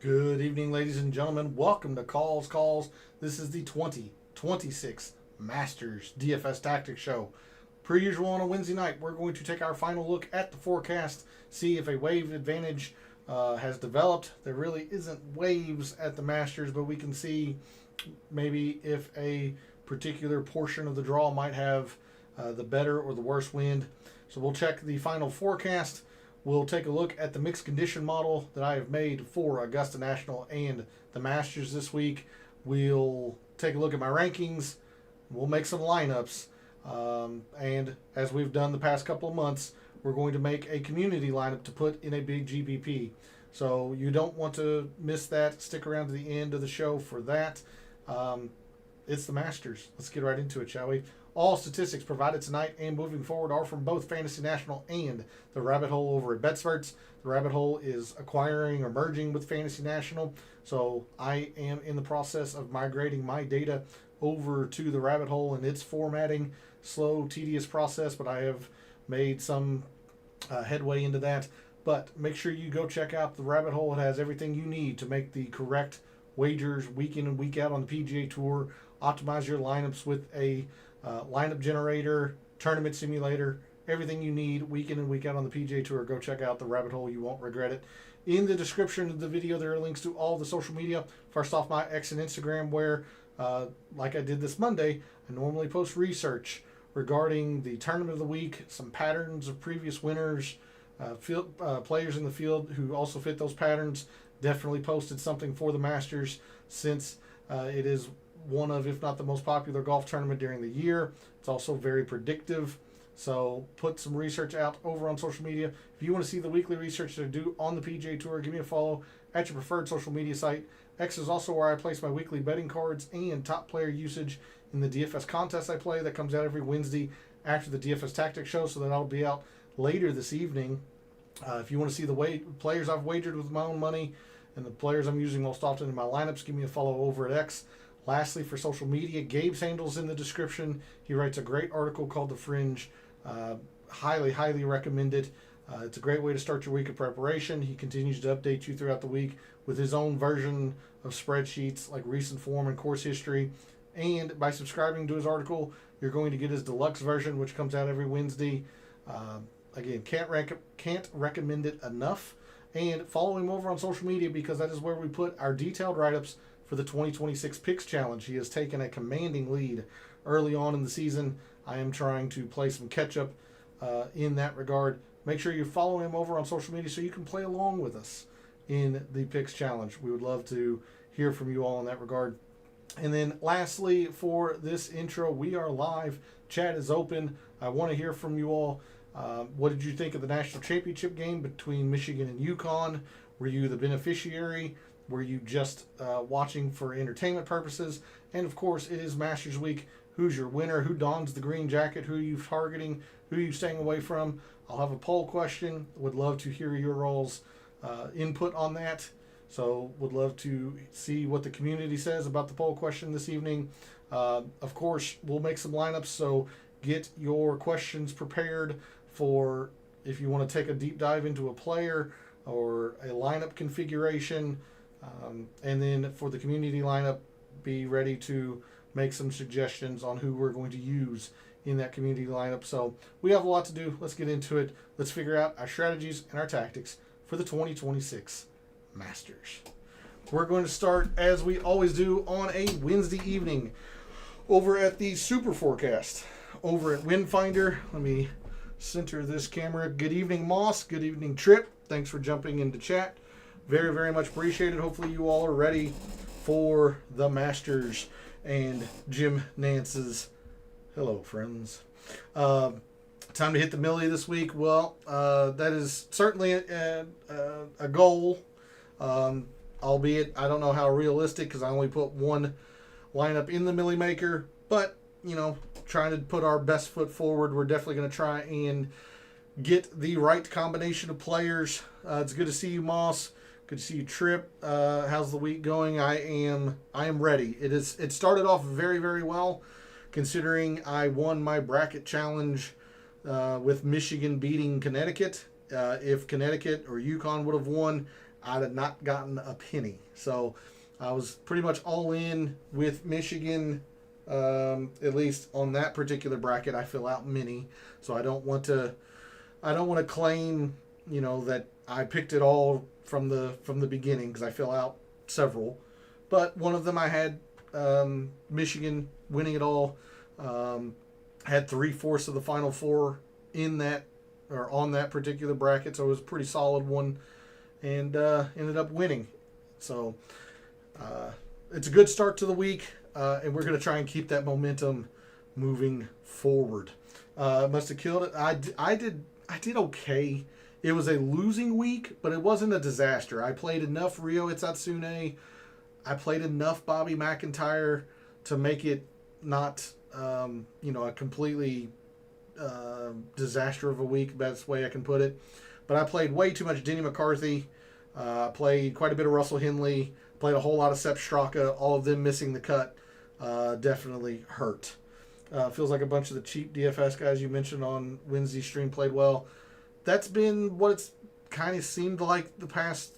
Good evening, ladies and gentlemen. Welcome to Calls. This is the 2026 Masters DFS Tactics show. Per usual on a Wednesday night, we're going to take our final look at the forecast, see if a wave advantage has developed. There really isn't waves at the Masters, but we can see maybe if a particular portion of the draw might have the better or the worse wind. So we'll check the final forecast. We'll take a look at the mixed condition model that I have made for Augusta National and the Masters this week. We'll take a look at my rankings. We'll make some lineups. And as we've done the past couple of months, we're going to make a community lineup to put in a big GPP. So you don't want to miss that. Stick around to the end of the show for that. It's the Masters. Let's get right into it, shall we? All statistics provided tonight and moving forward are from both Fantasy National and the Rabbit Hole over at BetSperts. The Rabbit Hole is acquiring or merging with Fantasy National, so I am in the process of migrating my data over to the Rabbit Hole and its formatting. Slow, tedious process, but I have made some headway into that. But make sure you go check out the Rabbit Hole. It has everything you need to make the correct wagers week in and week out on the PGA Tour. Optimize your lineups with a lineup generator, tournament simulator, everything you need week in and week out on the PGA Tour. Go check out the Rabbit Hole. You won't regret it. In the description of the video, there are links to all the social media. First off, my X and Instagram, where, like I did this Monday, I normally post research regarding the tournament of the week, some patterns of previous winners, players in the field who also fit those patterns. Definitely posted something for the Masters since it is one of, if not the most popular golf tournament during the year. It's also very predictive. So put some research out over on social media. If you want to see the weekly research that I do on the PGA Tour, give me a follow at your preferred social media site. X is also where I place my weekly betting cards and top player usage in the DFS contest I play that comes out every Wednesday after the DFS Tactics show. So that'll be out later this evening. If you want to see the players I've wagered with my own money and the players I'm using most often in my lineups, give me a follow over at X. Lastly, for social media, Gabe's handle's in the description. He writes a great article called The Fringe. Highly recommend it. It's a great way to start your week of preparation. He continues to update you throughout the week with his own version of spreadsheets like recent form and course history. And by subscribing to his article, you're going to get his deluxe version, which comes out every Wednesday. Again, can't recommend it enough. And follow him over on social media because that is where we put our detailed write-ups for the 2026 Picks Challenge. He has taken a commanding lead early on in the season. I am trying to play some catch-up in that regard. Make sure you follow him over on social media so you can play along with us in the Picks Challenge. We would love to hear from you all in that regard. And then lastly, for this intro, we are live. Chat is open. I want to hear from you all. What did you think of the national championship game between Michigan and UConn? Were you the beneficiary? Were you just watching for entertainment purposes? And of course, it is Masters Week. Who's your winner? Who dons the green jacket? Who are you targeting? Who are you staying away from? I'll have a poll question. Would love to hear your all's input on that. So would love to see what the community says about the poll question this evening. Of course, we'll make some lineups, so get your questions prepared for if you want to take a deep dive into a player or a lineup configuration. And then for the community lineup, be ready to make some suggestions on who we're going to use in that community lineup. So we have a lot to do. Let's get into it. Let's figure out our strategies and our tactics for the 2026 Masters. We're going to start, as we always do, on a Wednesday evening over at the Super Forecast over at Windfinder. Let me center this camera. Good evening, Moss. Good evening, Trip. Thanks for jumping into chat. Very much appreciated. Hopefully you all are ready for the Masters and Jim Nance's. Hello, friends. Time to hit the millie this week. Well, that is certainly a goal, albeit I don't know how realistic because I only put one lineup in the millie maker. But, you know, trying to put our best foot forward. We're definitely going to try and get the right combination of players. It's good to see you, Moss. Good to see you, Trip. How's the week going? I am ready. It started off very well, considering I won my bracket challenge with Michigan beating Connecticut. If Connecticut or UConn would have won, I'd have not gotten a penny. So I was pretty much all in with Michigan, at least on that particular bracket. I fill out many, so I don't want to claim, that I picked it all from the beginning, because I fill out several. But one of them I had Michigan winning it all. Had 3/4 of the Final Four in that, or on that particular bracket, so it was a pretty solid one, and ended up winning. So it's a good start to the week, and we're going to try and keep that momentum moving forward. Must have killed it. I did okay. It was a losing week, but it wasn't a disaster. I played enough Ryo Itsatsune. I played enough Bobby McIntyre to make it not, a completely disaster of a week, best way I can put it. But I played way too much Denny McCarthy. Played quite a bit of Russell Henley. Played a whole lot of Sepp Straka. All of them missing the cut definitely hurt. Feels like a bunch of the cheap DFS guys you mentioned on Wednesday's stream played well. That's been what it's kind of seemed like the past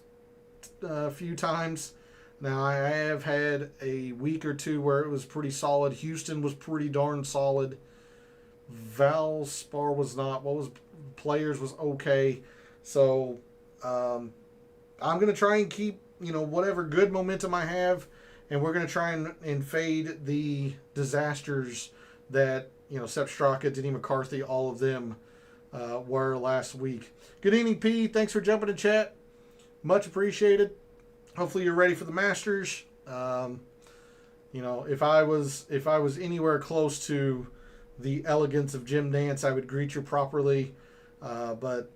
few times. Now, I have had a week or two where it was pretty solid. Houston was pretty darn solid. Valspar was not. Players was okay. So, I'm going to try and keep, whatever good momentum I have, and we're going to try and fade the disasters that, Sepp Straka, Denny McCarthy, all of them were last week. Good evening, P. Thanks for jumping in chat. Much appreciated. Hopefully you're ready for the Masters. If I was anywhere close to the elegance of Jim Nance, I would greet you properly. But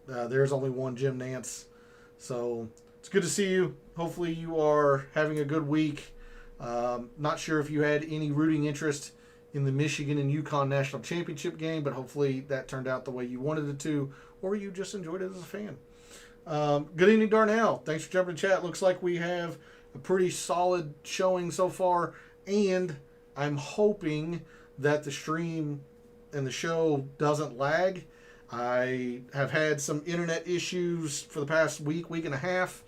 there's only one Jim Nance. So it's good to see you. Hopefully you are having a good week. Not sure if you had any rooting interest in the Michigan and UConn National Championship game, but hopefully that turned out the way you wanted it to, or you just enjoyed it as a fan. Good evening, Darnell. Thanks for jumping in chat. Looks like we have a pretty solid showing so far, and I'm hoping that the stream and the show doesn't lag. I have had some internet issues for the past week and a half.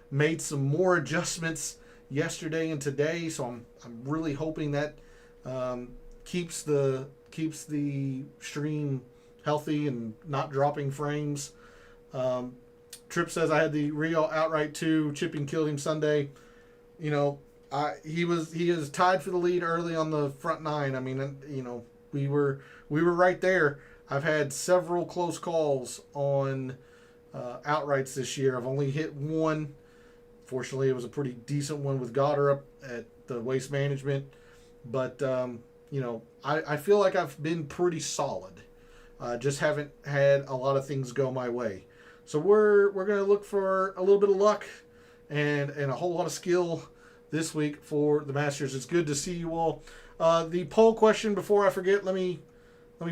Made some more adjustments yesterday and today, so I'm really hoping that keeps the stream healthy and not dropping frames. Tripp says I had the Rio outright too. Chipping killed him Sunday. He is tied for the lead early on the front nine. I mean, we were right there. I've had several close calls on outrights this year. I've only hit one. Fortunately, it was a pretty decent one with Goddard up at the Waste Management. But I feel like I've been pretty solid. Just haven't had a lot of things go my way. So we're going to look for a little bit of luck and a whole lot of skill this week for the Masters. It's good to see you all. The poll question, before I forget, let me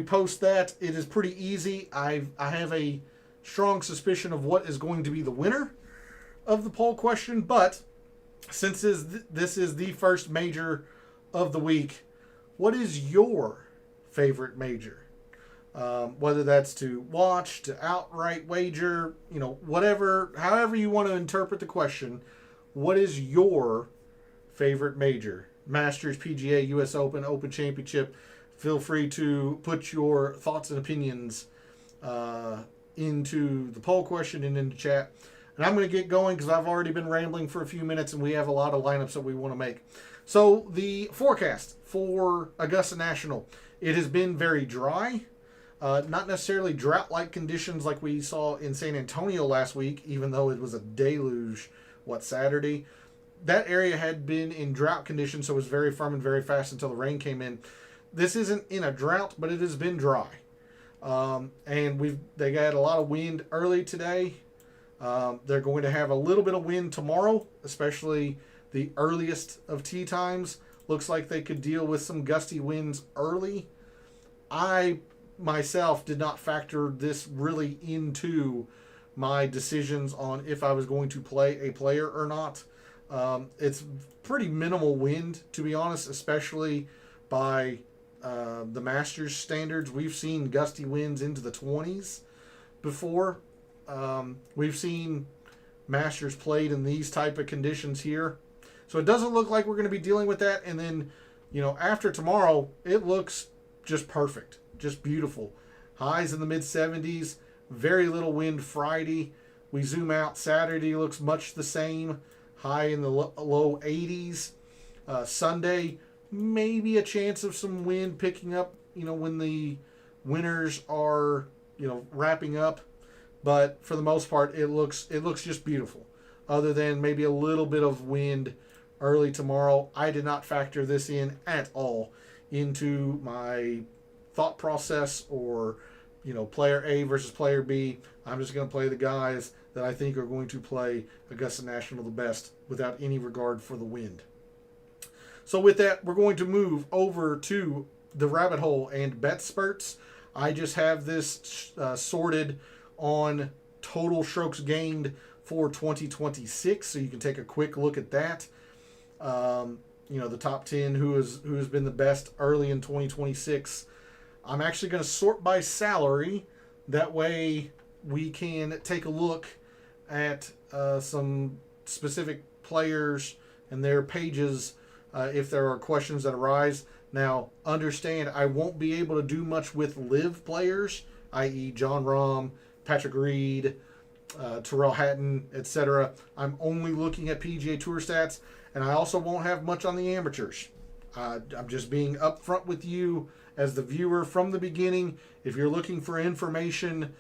post that. It is pretty easy. I have a strong suspicion of what is going to be the winner of the poll question, but since this is the first major of the week, what is your favorite major? Whether that's to watch, to outright wager, whatever, however you want to interpret the question, what is your favorite major? Masters, PGA, US Open, Open Championship. Feel free to put your thoughts and opinions into the poll question and into chat. And I'm going to get going because I've already been rambling for a few minutes and we have a lot of lineups that we want to make. So the forecast for Augusta National, it has been very dry. Not necessarily drought-like conditions like we saw in San Antonio last week, even though it was a deluge, Saturday. That area had been in drought conditions, so it was very firm and very fast until the rain came in. This isn't in a drought, but it has been dry. And they got a lot of wind early today. They're going to have a little bit of wind tomorrow, especially the earliest of tee times. Looks like they could deal with some gusty winds early. I myself did not factor this really into my decisions on if I was going to play a player or not. It's pretty minimal wind, to be honest, especially by the Masters standards. We've seen gusty winds into the 20s before. We've seen Masters played in these type of conditions here. So it doesn't look like we're going to be dealing with that. And then, after tomorrow, it looks just perfect, just beautiful. Highs in the mid-70s, very little wind Friday. We zoom out, Saturday looks much the same, high in the low 80s. Sunday, maybe a chance of some wind picking up, when the winters are, wrapping up. But for the most part, it looks just beautiful. Other than maybe a little bit of wind early tomorrow. I did not factor this in at all into my thought process or, player A versus player B. I'm just going to play the guys that I think are going to play Augusta National the best without any regard for the wind. So with that, we're going to move over to the rabbit hole and bet spurts. I just have this sorted on total strokes gained for 2026, so you can take a quick look at that. The top 10 who has been the best early in 2026. I'm actually going to sort by salary. That way we can take a look at some specific players and their pages if there are questions that arise. Now, understand, I won't be able to do much with live players, i.e. John Rahm, Patrick Reed, Terrell Hatton, etc. I'm only looking at PGA Tour stats, and I also won't have much on the amateurs. I'm just being upfront with you as the viewer from the beginning. If you're looking for information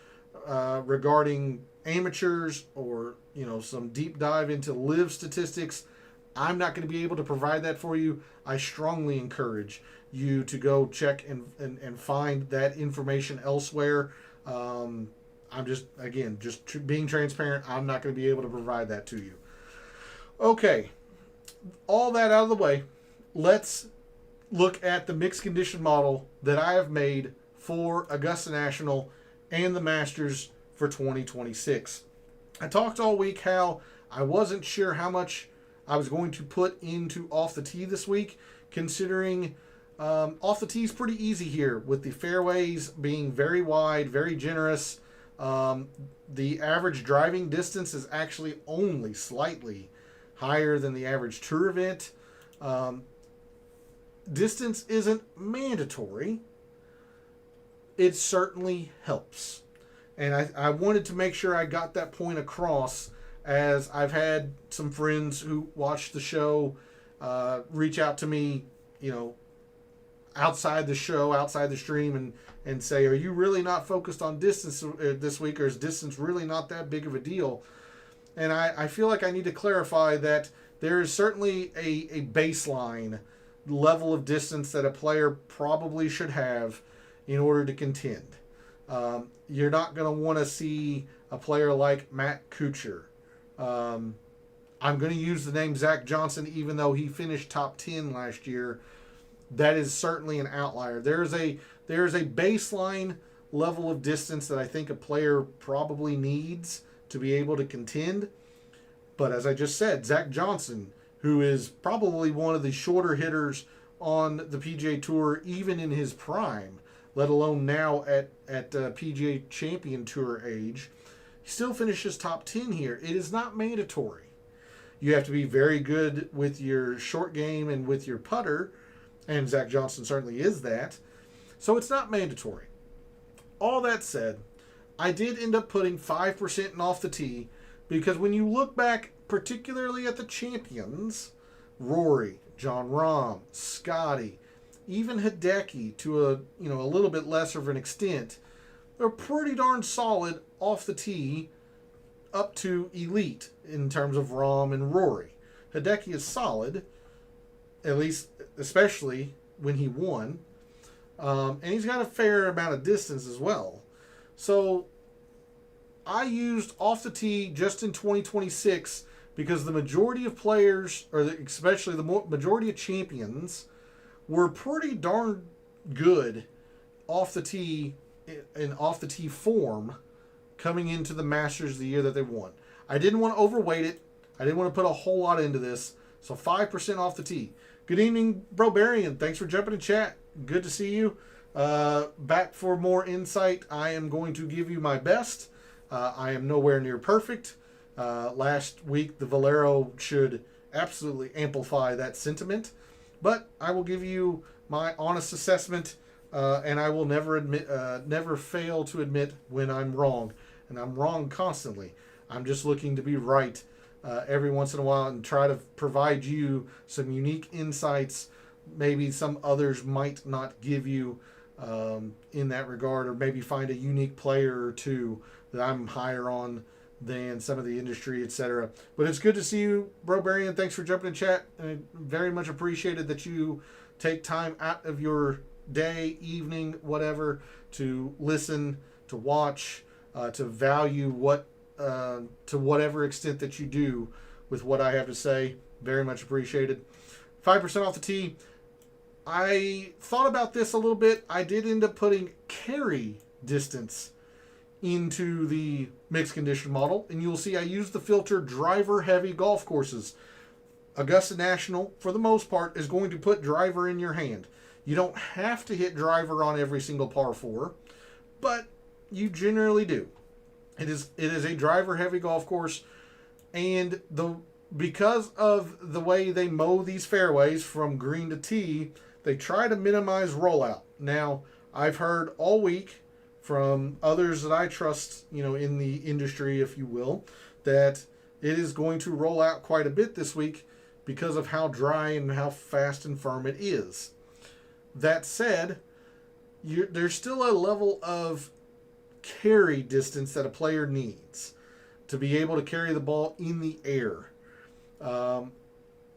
regarding amateurs or some deep dive into live statistics, I'm not going to be able to provide that for you. I strongly encourage you to go check and find that information elsewhere. I'm just being transparent. I'm not going to be able to provide that to you. Okay, all that out of the way, let's look at the mixed condition model that I have made for Augusta National and the Masters for 2026. I talked all week how I wasn't sure how much I was going to put into off the tee this week, considering off the tee is pretty easy here with the fairways being very wide, very generous. The average driving distance is actually only slightly higher than the average tour event. Distance isn't mandatory. It certainly helps. And I wanted to make sure I got that point across, as I've had some friends who watch the show reach out to me, outside the show, outside the stream, and say, are you really not focused on distance this week, or is distance really not that big of a deal? And I feel like I need to clarify that there is certainly a baseline level of distance that a player probably should have in order to contend. You're not going to want to see a player like Matt Kuchar. I'm going to use the name Zach Johnson, even though he finished top 10 last year. That is certainly an outlier. There is a baseline level of distance that I think a player probably needs to be able to contend. But as I just said, Zach Johnson, who is probably one of the shorter hitters on the PGA Tour, even in his prime, let alone now at PGA Champion Tour age, he still finishes top 10 here. It is not mandatory. You have to be very good with your short game and with your putter, and Zach Johnson certainly is that. So it's not mandatory. All that said, I did end up putting 5% in off the tee, because when you look back particularly at the champions, Rory, John Rahm, Scotty, even Hideki to a little bit lesser of an extent, they're pretty darn solid off the tee up to elite in terms of Rahm and Rory. Hideki is solid, at least especially when he won. And he's got a fair amount of distance as well. So I used off the tee just in 2026 because the majority of players, or especially the majority of champions, were pretty darn good off the tee in off the tee form coming into the Masters the year that they won. I didn't want to overweight it. I didn't want to put a whole lot into this. So 5% off the tee. Good evening, Brobarian. Thanks for jumping in chat. Good to see you. Back for more insight. I am going to give you my best. I am nowhere near perfect. Last week, the Valero should absolutely amplify that sentiment. But I will give you my honest assessment, and I will never fail to admit when I'm wrong. And I'm wrong constantly. I'm just looking to be right every once in a while and try to provide you some unique insights maybe some others might not give you in that regard, or maybe find a unique player or two that I'm higher on than some of the industry, etc. But it's good to see you, Bro Barian. Thanks for jumping in chat. And very much appreciated that you take time out of your day, evening, whatever, to listen, to watch, to value what, to whatever extent that you do with what I have to say. Very much appreciated. 5% off the tee. I thought about this a little bit. I did end up putting carry distance into the mixed condition model, and you'll see I used the filter driver heavy golf courses. Augusta National, for the most part, is going to put driver in your hand. You don't have to hit driver on every single par 4, but you generally do. It is a driver heavy golf course, and because of the way they mow these fairways from green to tee, they try to minimize rollout. Now, I've heard all week from others that I trust, in the industry, if you will, that it is going to roll out quite a bit this week because of how dry and how fast and firm it is. That said, there's still a level of carry distance that a player needs to be able to carry the ball in the air.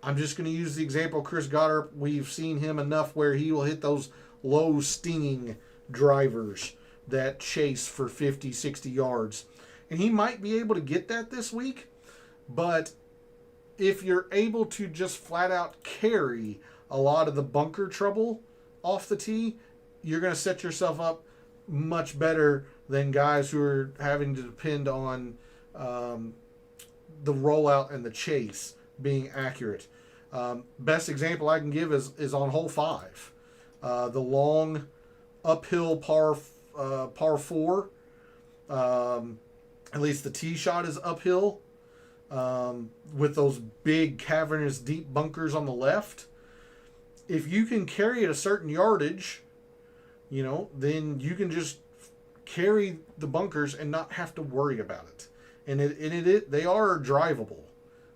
I'm just going to use the example of Chris Goddard. We've seen him enough where he will hit those low stinging drivers that chase for 50, 60 yards. And he might be able to get that this week, but if you're able to just flat out carry a lot of the bunker trouble off the tee, you're going to set yourself up much better than guys who are having to depend on the rollout and the chase being accurate. Best example I can give is on hole 5. The long uphill par 4. At least the tee shot is uphill with those big cavernous deep bunkers on the left. If you can carry at a certain yardage, then you can just carry the bunkers and not have to worry about it. And they are drivable.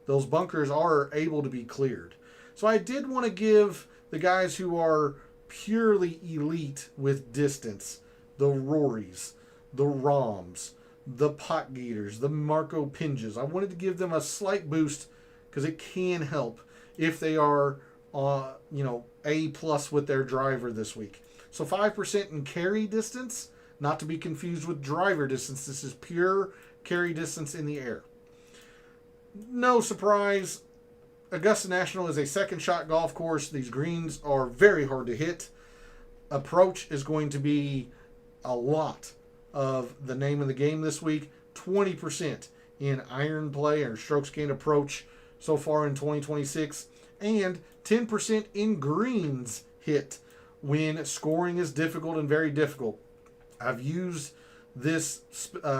Those bunkers are able to be cleared. So I did want to give the guys who are purely elite with distance, the Rorys, the Roms, the Pot Gators, the Marco Pinges, I wanted to give them a slight boost because it can help if they are, A+ with their driver this week. So 5% in carry distance, not to be confused with driver distance. This is pure carry distance in the air. No surprise, Augusta National is a second shot golf course. These greens are very hard to hit. Approach is going to be a lot of the name of the game this week. 20% in iron play or strokes gained approach so far in 2026, and 10% in greens hit when scoring is difficult and very difficult. I've used this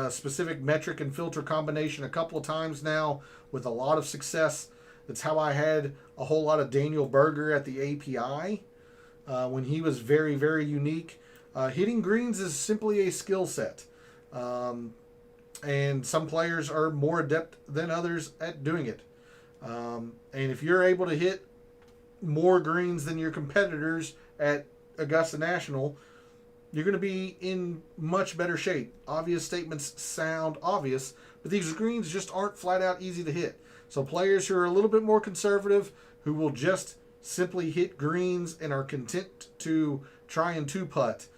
specific metric and filter combination a couple of times now with a lot of success. That's how I had a whole lot of Daniel Berger at the API when he was very, very unique. Hitting greens is simply a skill set. And some players are more adept than others at doing it. And if you're able to hit more greens than your competitors at Augusta National, you're going to be in much better shape. Obvious statements sound obvious, but these greens just aren't flat out easy to hit. So players who are a little bit more conservative, who will just simply hit greens and are content to try and two-putt,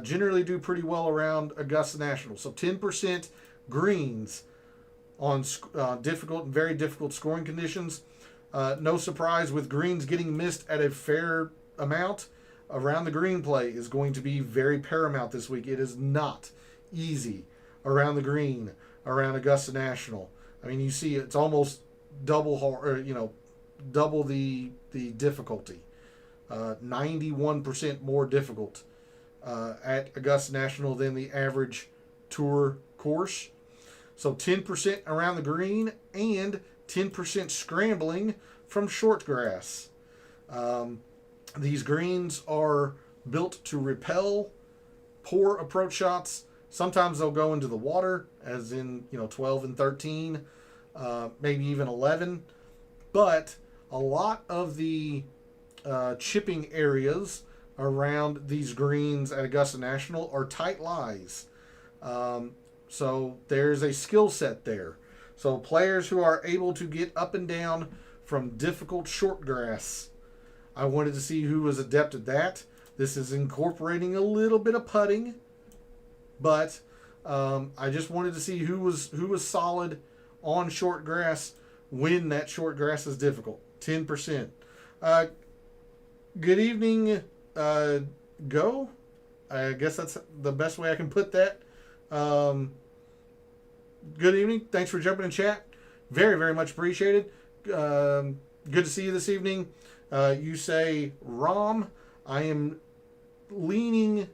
generally do pretty well around Augusta National. So 10% greens on difficult and very difficult scoring conditions. No surprise with greens getting missed at a fair amount. Around the green play is going to be very paramount this week. It is not easy around the green, around Augusta National. I mean, you see it's almost double the difficulty. 91% more difficult at Augusta National than the average tour course. So 10% around the green and 10% scrambling from short grass. These greens are built to repel poor approach shots. Sometimes they'll go into the water, as in 12 and 13, maybe even 11. But a lot of the chipping areas around these greens at Augusta National are tight lies. So there's a skill set there. So players who are able to get up and down from difficult short grass, I wanted to see who was adept at that. This is incorporating a little bit of putting, but I just wanted to see who was solid on short grass when that short grass is difficult. 10%. Good evening, Go. I guess that's the best way I can put that. Good evening. Thanks for jumping in chat. Very, very much appreciated. Good to see you this evening. You say, Rom, I am leaning.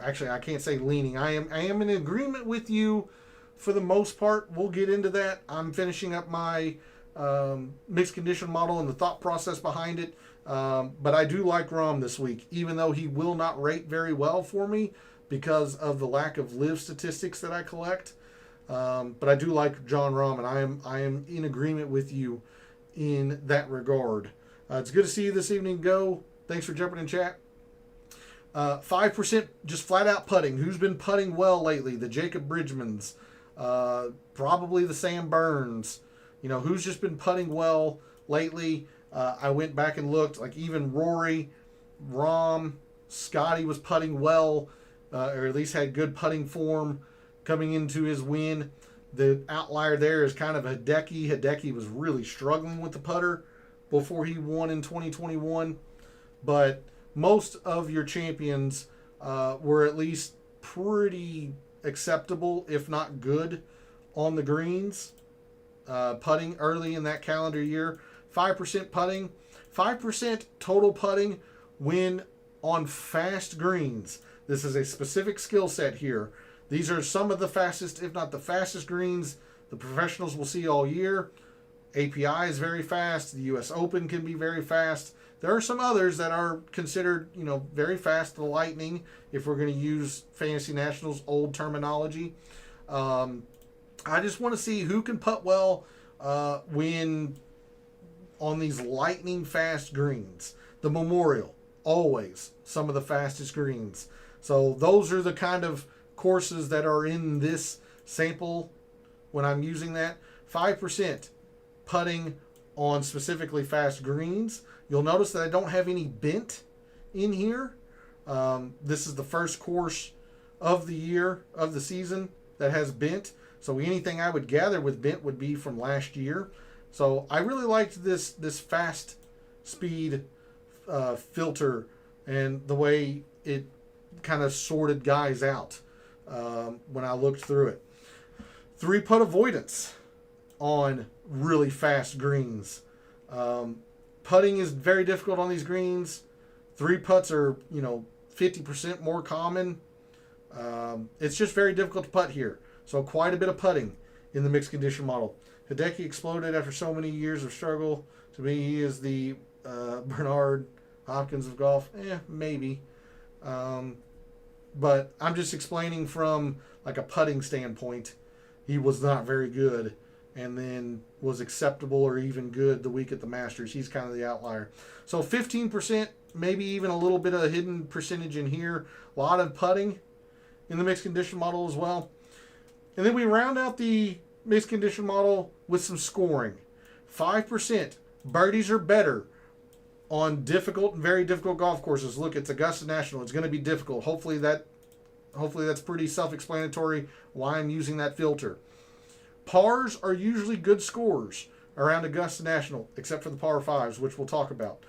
Actually, I can't say leaning. I am in agreement with you for the most part. We'll get into that. I'm finishing up my mixed condition model and the thought process behind it. But I do like Rom this week, even though he will not rate very well for me because of the lack of live statistics that I collect. But I do like John Rahm, and I am in agreement with you in that regard. It's good to see you this evening, Go. Thanks for jumping in chat. 5% just flat out putting. Who's been putting well lately? The Jacob Bridgmans. Probably the Sam Burns. Who's just been putting well lately? I went back and looked. Like even Rory, Rahm, Scotty was putting well, or at least had good putting form coming into his win. The outlier there is kind of Hideki. Hideki was really struggling with the putter before he won in 2021. But most of your champions were at least pretty acceptable, if not good, on the greens. Putting early in that calendar year. 5% putting. 5% total putting when on fast greens. This is a specific skill set here. These are some of the fastest, if not the fastest greens the professionals will see all year. API is very fast. The U.S. Open can be very fast. There are some others that are considered, very fast. The Lightning, if we're going to use Fantasy Nationals old terminology. I just want to see who can putt well when on these lightning fast greens. The Memorial, always some of the fastest greens. So those are the kind of courses that are in this sample when I'm using that. 5% putting on specifically fast greens. You'll notice that I don't have any bent in here. This is the first course of the year, of the season, that has bent. So anything I would gather with bent would be from last year. So I really liked this fast speed filter and the way it kind of sorted guys out when I looked through it. 3-putt avoidance on really fast greens. Putting is very difficult on these greens. 3 putts are 50% more common. It's just very difficult to putt here. So quite a bit of putting in the mixed condition model. Hideki exploded after so many years of struggle. To me, he is the Bernard Hopkins of golf. Maybe. But I'm just explaining from like a putting standpoint. He was not very good and then was acceptable or even good the week at the Masters. He's kind of the outlier. So 15%, maybe even a little bit of a hidden percentage in here. A lot of putting in the mixed condition model as well. And then we round out the mixed condition model with some scoring. 5%. Birdies are better on difficult and very difficult golf courses. Look, it's Augusta National. It's going to be difficult. Hopefully that's pretty self-explanatory why I'm using that filter. Pars are usually good scores around Augusta National, except for the par 5s, which we'll talk about.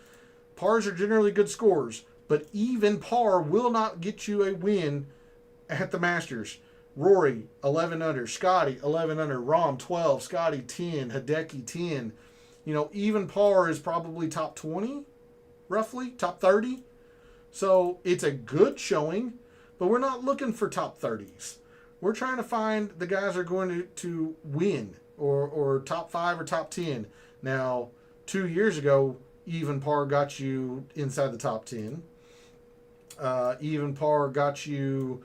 Pars are generally good scores, but even par will not get you a win at the Masters. Rory, 11 under. Scotty, 11 under. Rahm, 12. Scotty, 10. Hideki, 10. Even par is probably top 20, roughly, top 30. So it's a good showing, but we're not looking for top 30s. we're trying to find the guys that are going to win or top 5 or top 10. Now, 2 years ago, even par got you inside the top 10. Even par got you,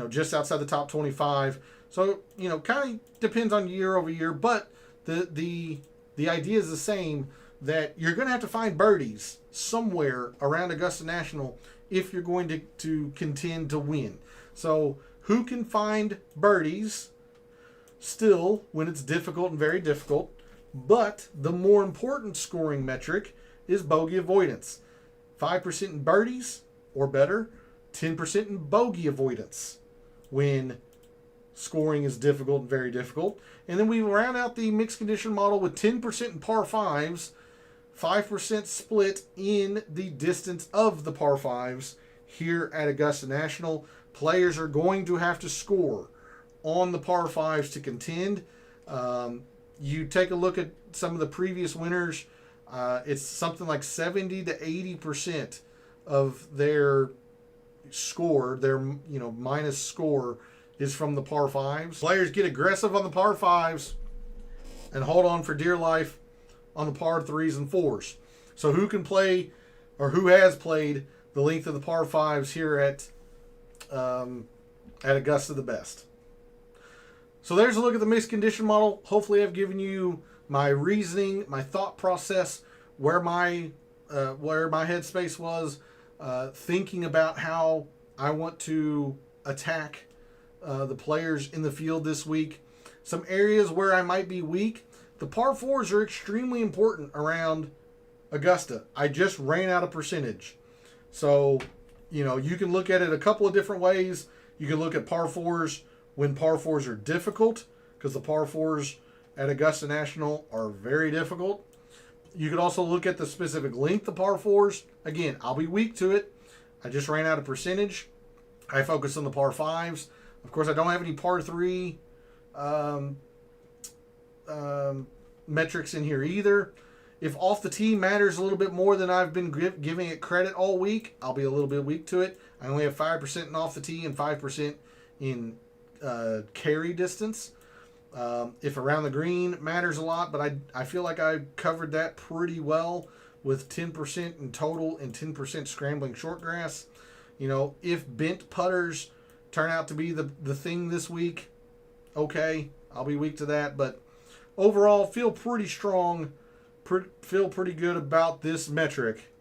just outside the top 25. So, kind of depends on year over year, but the idea is the same, that you're going to have to find birdies somewhere around Augusta National if you're going to contend to win. So who can find birdies still when it's difficult and very difficult? But the more important scoring metric is bogey avoidance. 5% in birdies or better, 10% in bogey avoidance when scoring is difficult and very difficult. And then we round out the mixed condition model with 10% in par 5s, 5% split in the distance of the par 5s here at Augusta National. Players are going to have to score on the par 5s to contend. You take a look at some of the previous winners, it's something like 70 to 80% of their score, their minus score, is from the par 5s. Players get aggressive on the par 5s and hold on for dear life on the par 3s and 4s. So who can play, or who has played the length of the par 5s here at Augusta the best? So there's a look at the mixed condition model. Hopefully I've given you my reasoning, my thought process, where my headspace was, thinking about how I want to attack the players in the field this week. Some areas where I might be weak. The par 4s are extremely important around Augusta. I just ran out of percentage. So, you can look at it a couple of different ways. You can look at par 4s when par 4s are difficult, because the par 4s at Augusta National are very difficult. You could also look at the specific length of par 4s. Again, I'll be weak to it. I just ran out of percentage. I focus on the par 5s. Of course, I don't have any par 3 metrics in here either. If off the tee matters a little bit more than I've been giving it credit all week, I'll be a little bit weak to it. I only have 5% in off the tee and 5% in carry distance. If around the green matters a lot, but I feel like I covered that pretty well with 10% in total and 10% scrambling short grass. If bent putters turn out to be the thing this week, okay, I'll be weak to that. But overall, feel pretty strong, feel pretty good about this metric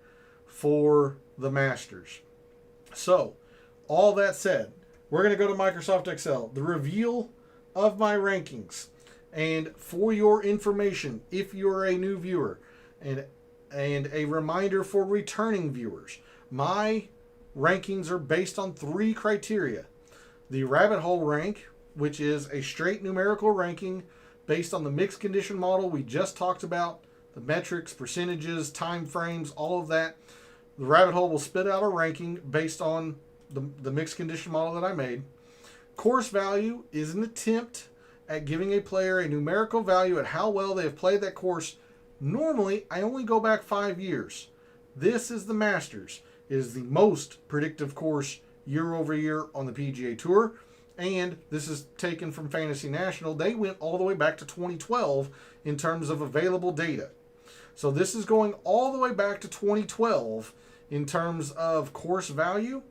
for the Masters. So, all that said, we're going to go to Microsoft Excel, the reveal of my rankings. And for your information, if you're a new viewer, and a reminder for returning viewers, my rankings are based on 3 criteria. The rabbit hole rank, which is a straight numerical ranking based on the mixed condition model we just talked about, the metrics, percentages, time frames, all of that. The rabbit hole will spit out a ranking based on the mixed condition model that I made. Course value is an attempt at giving a player a numerical value at how well they have played that course. Normally, I only go back 5 years. This is the Masters. It is the most predictive course year over year on the PGA Tour. And this is taken from Fantasy National. They went all the way back to 2012 in terms of available data. So this is going all the way back to 2012 in terms of course value,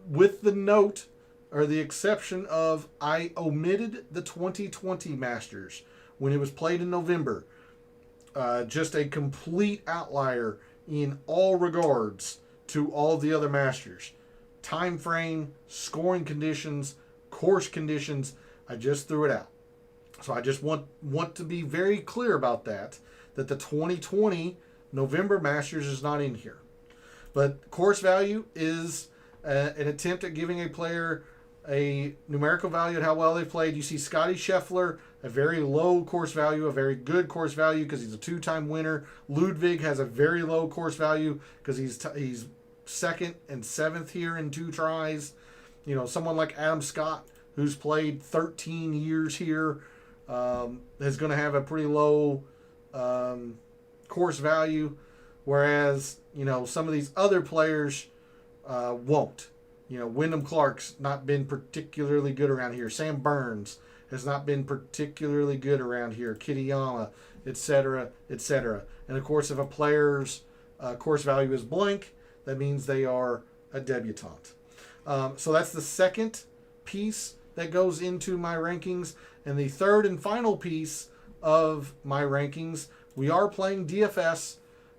with the note or the exception of I omitted the 2020 Masters when it was played in November. Just a complete outlier in all regards to all the other Masters. Time frame, scoring conditions, course conditions, I just threw it out. So I just want to be very clear about that the 2020 November Masters is not in here. But course value is an attempt at giving a player a numerical value at how well they played. You see Scotty Scheffler, a very low course value, a very good course value because he's a 2-time winner. Ludwig has a very low course value because he's second and 7th here in 2 tries. Someone like Adam Scott, who's played 13 years here, is going to have a pretty low course value, whereas some of these other players won't. Wyndham Clark's not been particularly good around here. Sam Burns has not been particularly good around here. Kitayama, etc., etc. And of course, if a player's course value is blank, that means they are a debutante. So that's the second piece that goes into my rankings. And the third and final piece of my rankings, we are playing DFS.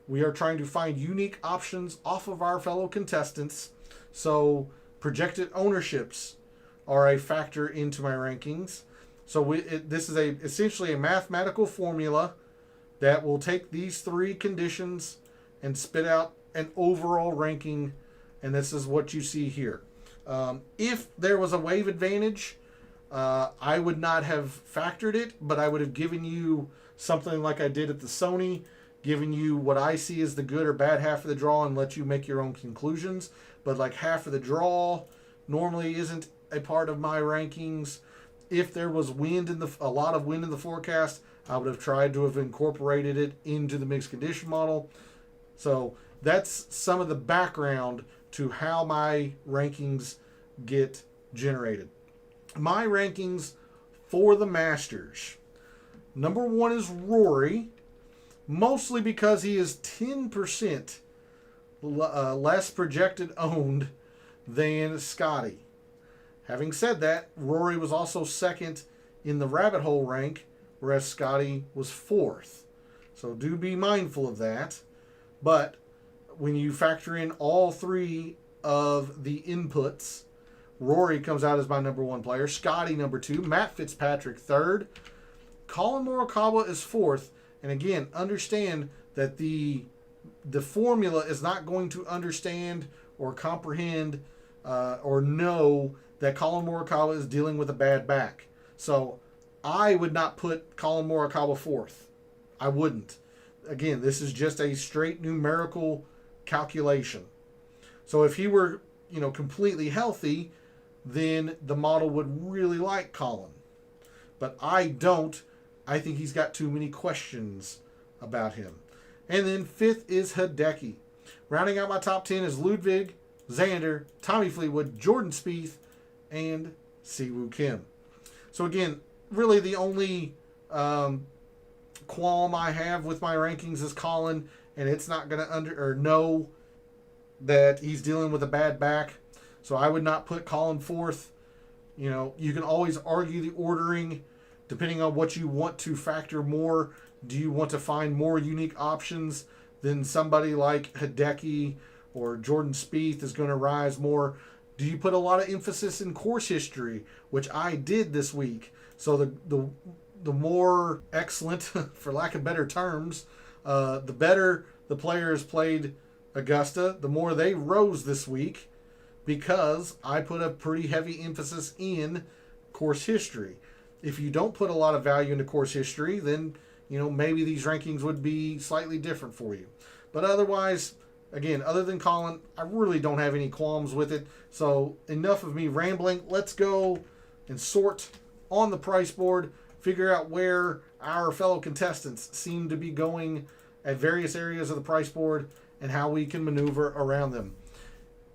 We are trying to find unique options off of our fellow contestants. So projected ownerships are a factor into my rankings. So this is essentially a mathematical formula that will take these three conditions and spit out an overall ranking. And this is what you see here. If there was a wave advantage, I would not have factored it, but I would have given you something like I did at the Sony, giving you what I see as the good or bad half of the draw and let you make your own conclusions. But like half of the draw normally isn't a part of my rankings. If there was a lot of wind in the forecast, I would have tried to have incorporated it into the mixed condition model. So that's some of the background to how my rankings get generated. My rankings for the Masters. Number 1 is Rory, mostly because he is 10% less projected owned than Scotty. Having said that, Rory was also second in the rabbit hole rank, whereas Scotty was 4th. So do be mindful of that. But when you factor in all three of the inputs, Rory comes out as my number 1 player, Scotty number 2, Matt Fitzpatrick 3rd, Colin Morikawa is 4th. And again, understand that the formula is not going to understand or comprehend or know that Colin Morikawa is dealing with a bad back. So I would not put Colin Morikawa 4th. I wouldn't. Again, this is just a straight numerical calculation. So if he were, completely healthy, then the model would really like Colin. But I don't. I think he's got too many questions about him. And then 5th is Hideki. Rounding out my top 10 is Ludwig, Xander, Tommy Fleetwood, Jordan Spieth, and Siwoo Kim. So again, really the only qualm I have with my rankings is Colin, and it's not going to know that he's dealing with a bad back. So I would not put Colin 4th. You can always argue the ordering depending on what you want to factor more. Do you want to find more unique options than somebody like Hideki or Jordan Spieth is going to rise more? Do you put a lot of emphasis in course history, which I did this week? So the more excellent, for lack of better terms, the better the players played Augusta, the more they rose this week, because I put a pretty heavy emphasis in course history. If you don't put a lot of value into course history, then maybe these rankings would be slightly different for you. But otherwise, again, other than Colin, I really don't have any qualms with it. So enough of me rambling. Let's go and sort on the price board, figure out where our fellow contestants seem to be going at various areas of the price board and how we can maneuver around them.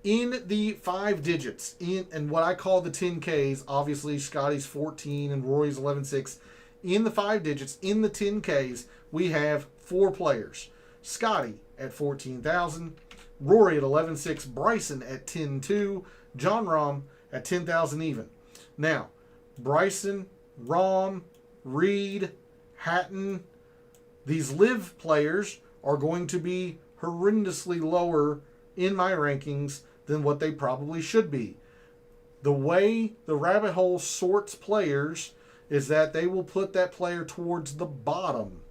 In the 5 digits, and what I call the 10Ks, obviously Scotty's 14 and Rory's 11.6. In the 5 digits, in the 10Ks, we have 4 players. Scotty at 14,000, Rory at 11.6, Bryson at 10.2, John Rahm at 10,000 even. Now, Bryson, Rahm, Reed, Hatton, these live players are going to be horrendously lower in my rankings than what they probably should be. The way the rabbit hole sorts players is that they will put that player towards the bottom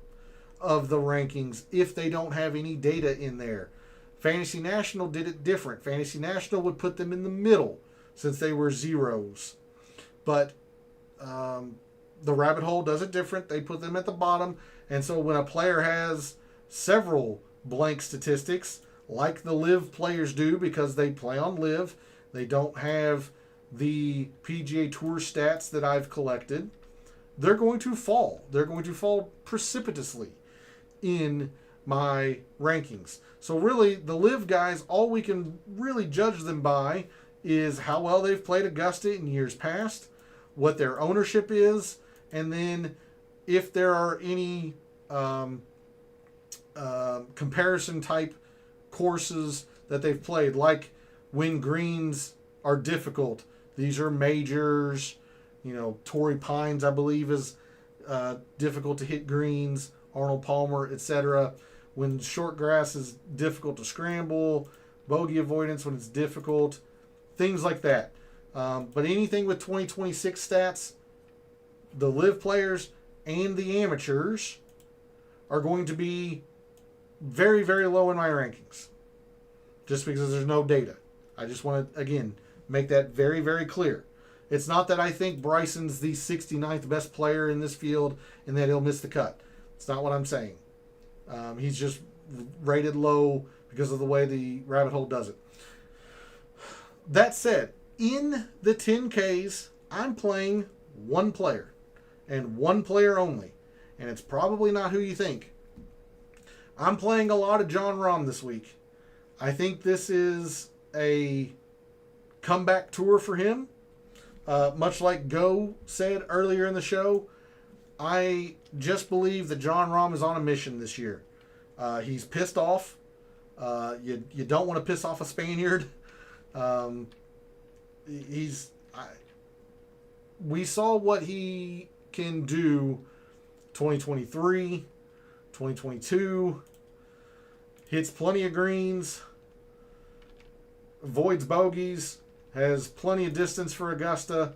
of the rankings if they don't have any data in there. Fantasy National did it different. Fantasy National would put them in the middle since they were zeros. But the rabbit hole does it different. They put them at the bottom. And so when a player has several blank statistics, like the live players do because they play on live, they don't have the PGA Tour stats that I've collected, they're going to fall. They're going to fall precipitously in my rankings. So really, the live guys, all we can really judge them by is how well they've played Augusta in years past, what their ownership is, and then if there are any comparison type courses that they've played, like when greens are difficult. These are majors. Torrey Pines, I believe, is difficult to hit greens. Arnold Palmer, etc. When short grass is difficult to scramble, bogey avoidance when it's difficult, things like that. But anything with 2026 stats, the live players and the amateurs are going to be very, very low in my rankings. Just because there's no data. I just want to, again, make that very, very clear. It's not that I think Bryson's the 69th best player in this field and that he'll miss the cut. It's not what I'm saying. He's just rated low because of the way the rabbit hole does it. That said, in the 10Ks, I'm playing one player and one player only. And it's probably not who you think. I'm playing a lot of Jon Rahm this week. I think this is a comeback tour for him. Much like Go said earlier in the show, I just believe that Jon Rahm is on a mission this year. He's pissed off. You don't want to piss off a Spaniard. We saw what he can do 2023, 2022. Hits plenty of greens. Avoids bogeys. Has plenty of distance for Augusta.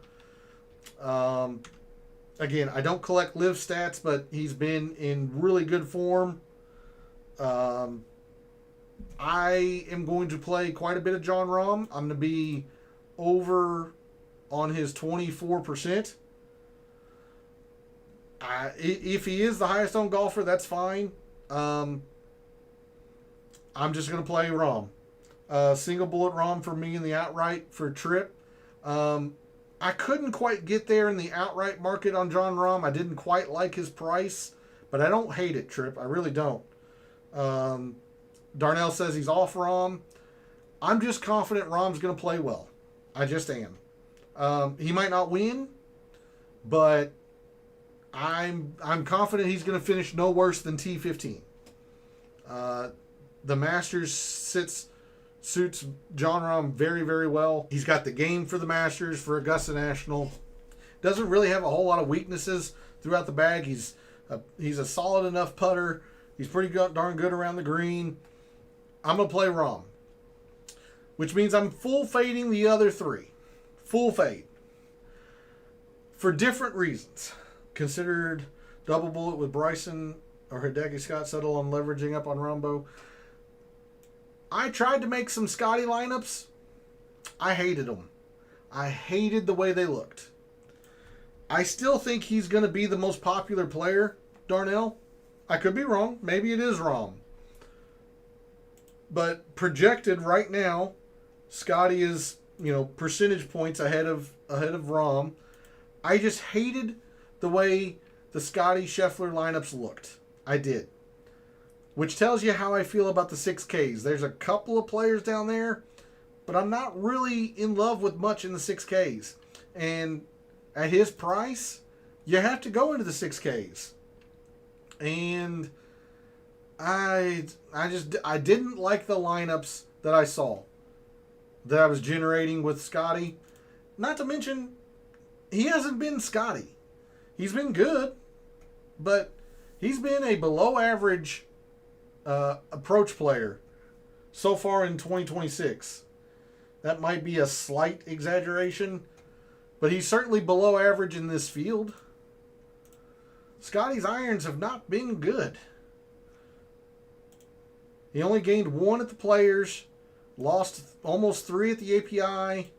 Again, I don't collect live stats, but he's been in really good form. I am going to play quite a bit of Jon Rahm. I'm going to be over on his 24%. If he is the highest owned golfer, that's fine. I'm just going to play Rahm. Single bullet Rahm for me in the outright for Tripp. I couldn't quite get there in the outright market on Jon Rahm. I didn't quite like his price, but I don't hate it, Tripp. I really don't. Darnell says he's off Rahm. I'm just confident Rahm's going to play well. I just am. He might not win, but I'm confident he's going to finish no worse than T15. The Masters suits Jon Rahm very, very well. He's got the game for the Masters, for Augusta National. Doesn't really have a whole lot of weaknesses throughout the bag. He's a solid enough putter. He's pretty darn good around the green. I'm going to play Rahm, which means I'm full fading the other three. Full fade. For different reasons. Considered double bullet with Bryson or Hideki Scott, settle on leveraging up on Rombo. I tried to make some Scotty lineups. I hated them. I hated the way they looked. I still think he's going to be the most popular player, Darnell. I could be wrong. Maybe it is Rahm. But projected right now, Scotty is, percentage points ahead of Rahm. I just hated the way the Scotty Scheffler lineups looked. I did. Which tells you how I feel about the 6Ks. There's a couple of players down there, but I'm not really in love with much in the 6Ks. And at his price, you have to go into the 6Ks. And I didn't like the lineups that I saw, that I was generating with Scotty. Not to mention, he hasn't been Scotty. He's been good, but he's been a below average approach player so far in 2026. That might be a slight exaggeration, but he's certainly below average in this field. Scotty's irons have not been good. He only gained 1 at the Players, lost almost 3 at the API,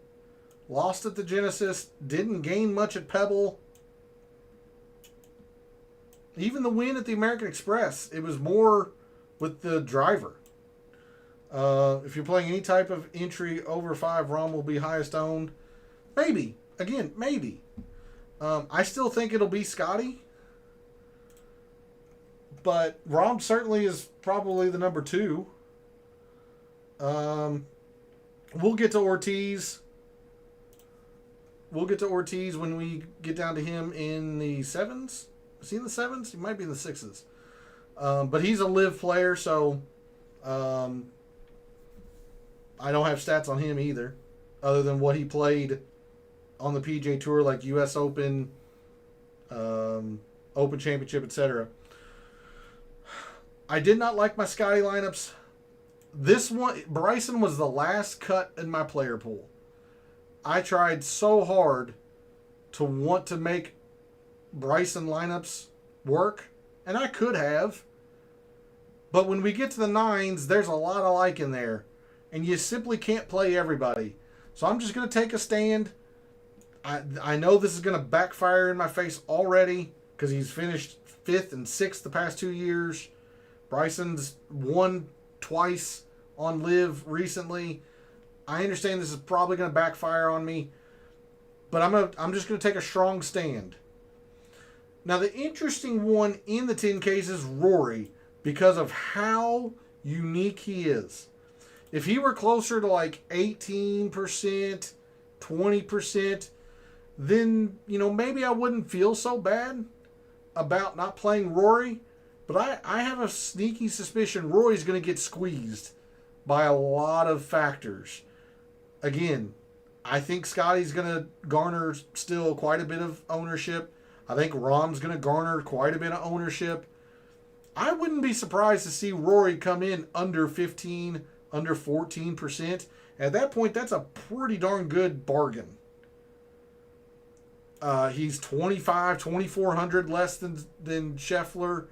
lost at the Genesis, didn't gain much at Pebble. Even the win at the American Express, it was more with the driver. If you're playing any type of entry over 5, Rahm will be highest owned. Maybe. Again, maybe. I still think it'll be Scotty. But Rahm certainly is probably the number 2. We'll get to Ortiz we'll get to Ortiz when we get down to him in the 7s. Is he in the 7s? He might be in the 6s. But he's a live player, so I don't have stats on him either, other than what he played on the PGA Tour, like U.S. Open, Open Championship, etc. I did not like my Scotty lineups. This one, Bryson was the last cut in my player pool. I tried so hard to want to make Bryson lineups work, and I could have. But when we get to the 9s, there's a lot of like in there, and you simply can't play everybody. So I'm just going to take a stand. I know this is going to backfire in my face already because he's finished 5th and 6th the past 2 years. Bryson's won twice on Live recently. I understand this is probably going to backfire on me, but I'm just going to take a strong stand. Now, the interesting one in the 10Ks is Rory because of how unique he is. If he were closer to like 18%, 20%, then, maybe I wouldn't feel so bad about not playing Rory. But I have a sneaky suspicion Rory's going to get squeezed by a lot of factors. Again, I think Scotty's going to garner still quite a bit of ownership. I think Rahm's going to garner quite a bit of ownership. I wouldn't be surprised to see Rory come in under 15, under 14%. At that point, that's a pretty darn good bargain. He's 2,400 less than Scheffler.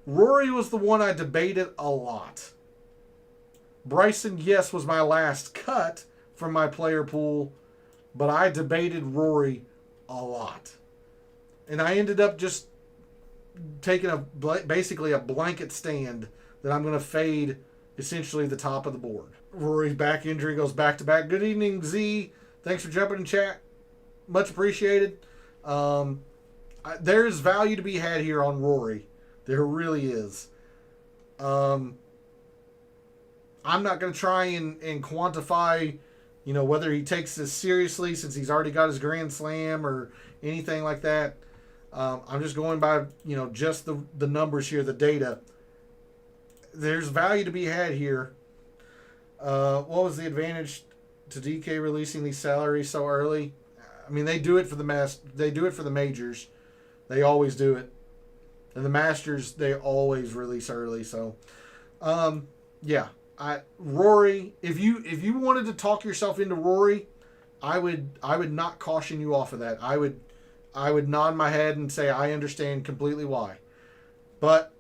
Rory was the one I debated a lot. Bryson, yes, was my last cut from my player pool, but I debated Rory a lot. And I ended up just taking basically a blanket stand that I'm going to fade essentially the top of the board. Rory's back injury goes back to back. Good evening, Z. Thanks for jumping in chat. Much appreciated. There's value to be had here on Rory. There really is. I'm not going to try and quantify, whether he takes this seriously since he's already got his Grand Slam or anything like that. I'm just going by, just the numbers here, the data. There's value to be had here. What was the advantage to DK releasing these salaries so early? I mean, they do it for the majors. They always do it. And the Masters, they always release early. So, Rory, if you wanted to talk yourself into Rory, I would not caution you off of that. I would nod my head and say I understand completely why. But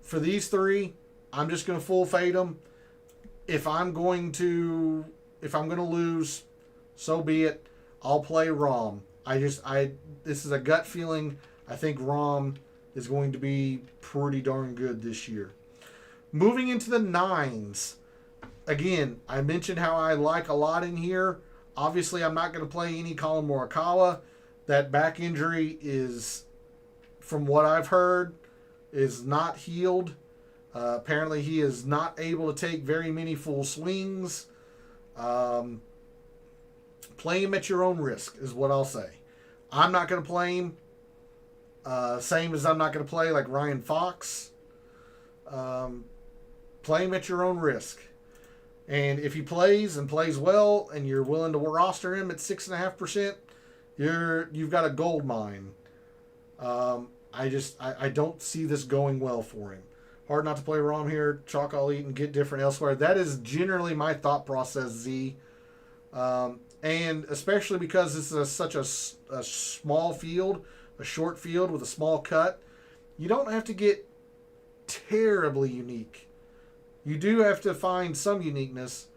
for these three, I'm just going to full fade them. If I'm going to lose, so be it. I'll play Rahm. This is a gut feeling. I think Rahm is going to be pretty darn good this year. Moving into the 9s. Again, I mentioned how I like a lot in here. Obviously, I'm not going to play any Colin Morikawa. That back injury is, from what I've heard, is not healed. Apparently, he is not able to take very many full swings. Play him at your own risk is what I'll say. I'm not going to play him. Same as I'm not going to play like Ryan Fox. Play him at your own risk. And if he plays and plays well and you're willing to roster him at 6.5%, you've got a gold mine. I don't see this going well for him. Hard not to play Rahm here. Chalk I'll eat and get different elsewhere. That is generally my thought process, Z. And especially because this is such a small field, a short field with a small cut, you don't have to get terribly unique. You do have to find some uniqueness,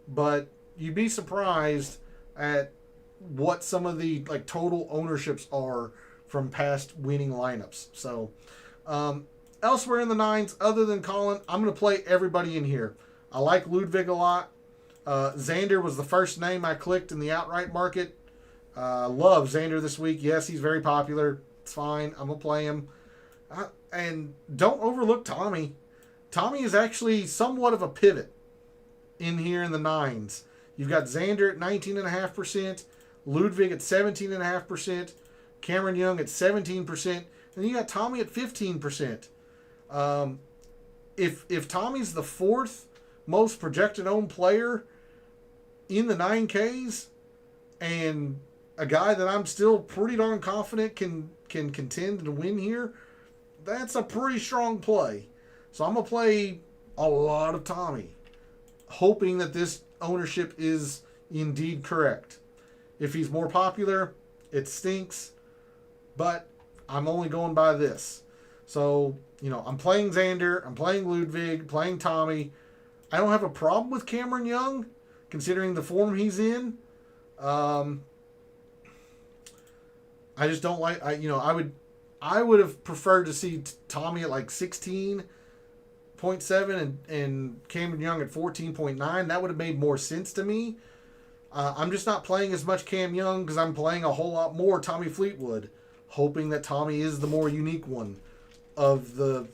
but you'd be surprised at what some of the total ownerships are from past winning lineups. So elsewhere in the 9s, other than Colin, I'm going to play everybody in here. I like Ludwig a lot. Xander was the first name I clicked in the outright market. Love Xander this week. Yes, he's very popular. It's fine. I'm going to play him. And don't overlook Tommy. Tommy is actually somewhat of a pivot in here in the 9s. You've got Xander at 19.5%, Ludwig at 17.5%, Cameron Young at 17%, and then you got Tommy at 15%. If Tommy's the fourth most projected owned player in the 9Ks, and a guy that I'm still pretty darn confident can contend and win here, that's a pretty strong play. So I'm going to play a lot of Tommy, hoping that this ownership is indeed correct. If he's more popular, it stinks, but I'm only going by this. So, I'm playing Xander, I'm playing Ludwig, playing Tommy. I don't have a problem with Cameron Young, considering the form he's in. I just don't like. I would have preferred to see Tommy at like 16.7 and Cameron Young at 14.9. That would have made more sense to me. I'm just not playing as much Cam Young because I'm playing a whole lot more Tommy Fleetwood, hoping that Tommy is the more unique one of the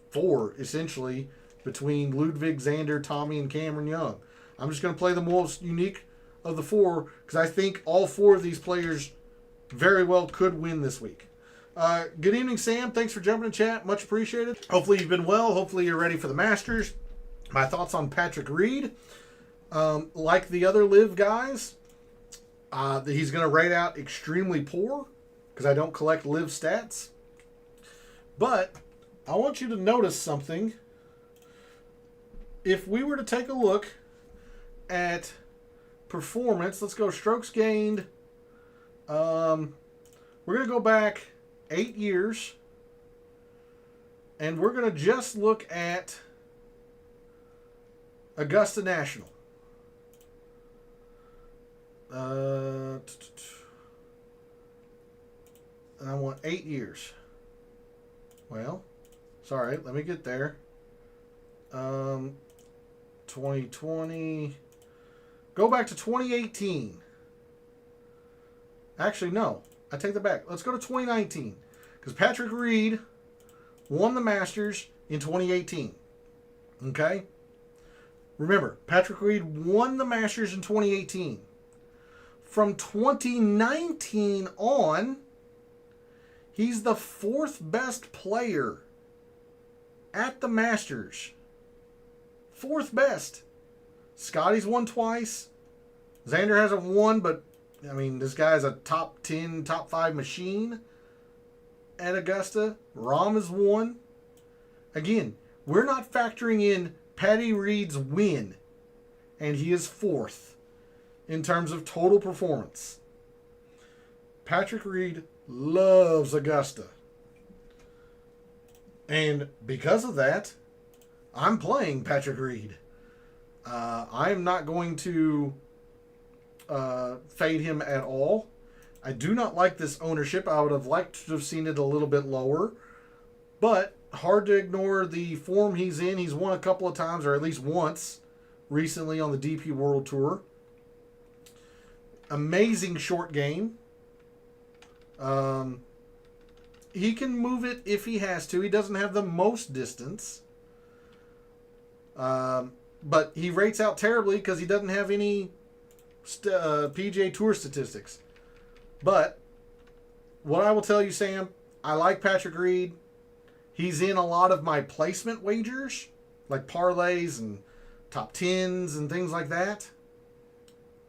four, essentially, between Ludwig, Xander, Tommy, and Cameron Young. I'm just going to play the most unique of the four because I think all four of these players very well could win this week. Good evening, Sam. Thanks for jumping in chat. Much appreciated. Hopefully you've been well. Hopefully you're ready for the Masters. My thoughts on Patrick Reed. Like the other live guys, he's going to rate out extremely poor because I don't collect live stats. But I want you to notice something. If we were to take a look at performance, let's go strokes gained. We're going to go back 8 years. And we're going to just look at Augusta National. And I want 8 years. Well, sorry, let me get there. 2020. Go back to 2018. Actually, no. I take that back. Let's go to 2019. Because Patrick Reed won the Masters in 2018. Okay? Remember, Patrick Reed won the Masters in 2018. From 2019 on, he's the fourth best player at the Masters. Fourth best. Scotty's won twice. Xander hasn't won, but, this guy's a top 10, top 5 machine at Augusta. Rahm has won. Again, we're not factoring in Patty Reed's win, and he is fourth in terms of total performance. Patrick Reed loves Augusta. And because of that, I'm playing Patrick Reed. I'm not going to fade him at all. I do not like this ownership. I would have liked to have seen it a little bit lower. But hard to ignore the form he's in. He's won a couple of times, or at least once, recently on the DP World Tour. Amazing short game. He can move it if he has to. He doesn't have the most distance. But he rates out terribly because he doesn't have any PGA Tour statistics. But what I will tell you, Sam, I like Patrick Reed. He's in a lot of my placement wagers, like parlays and top 10s and things like that.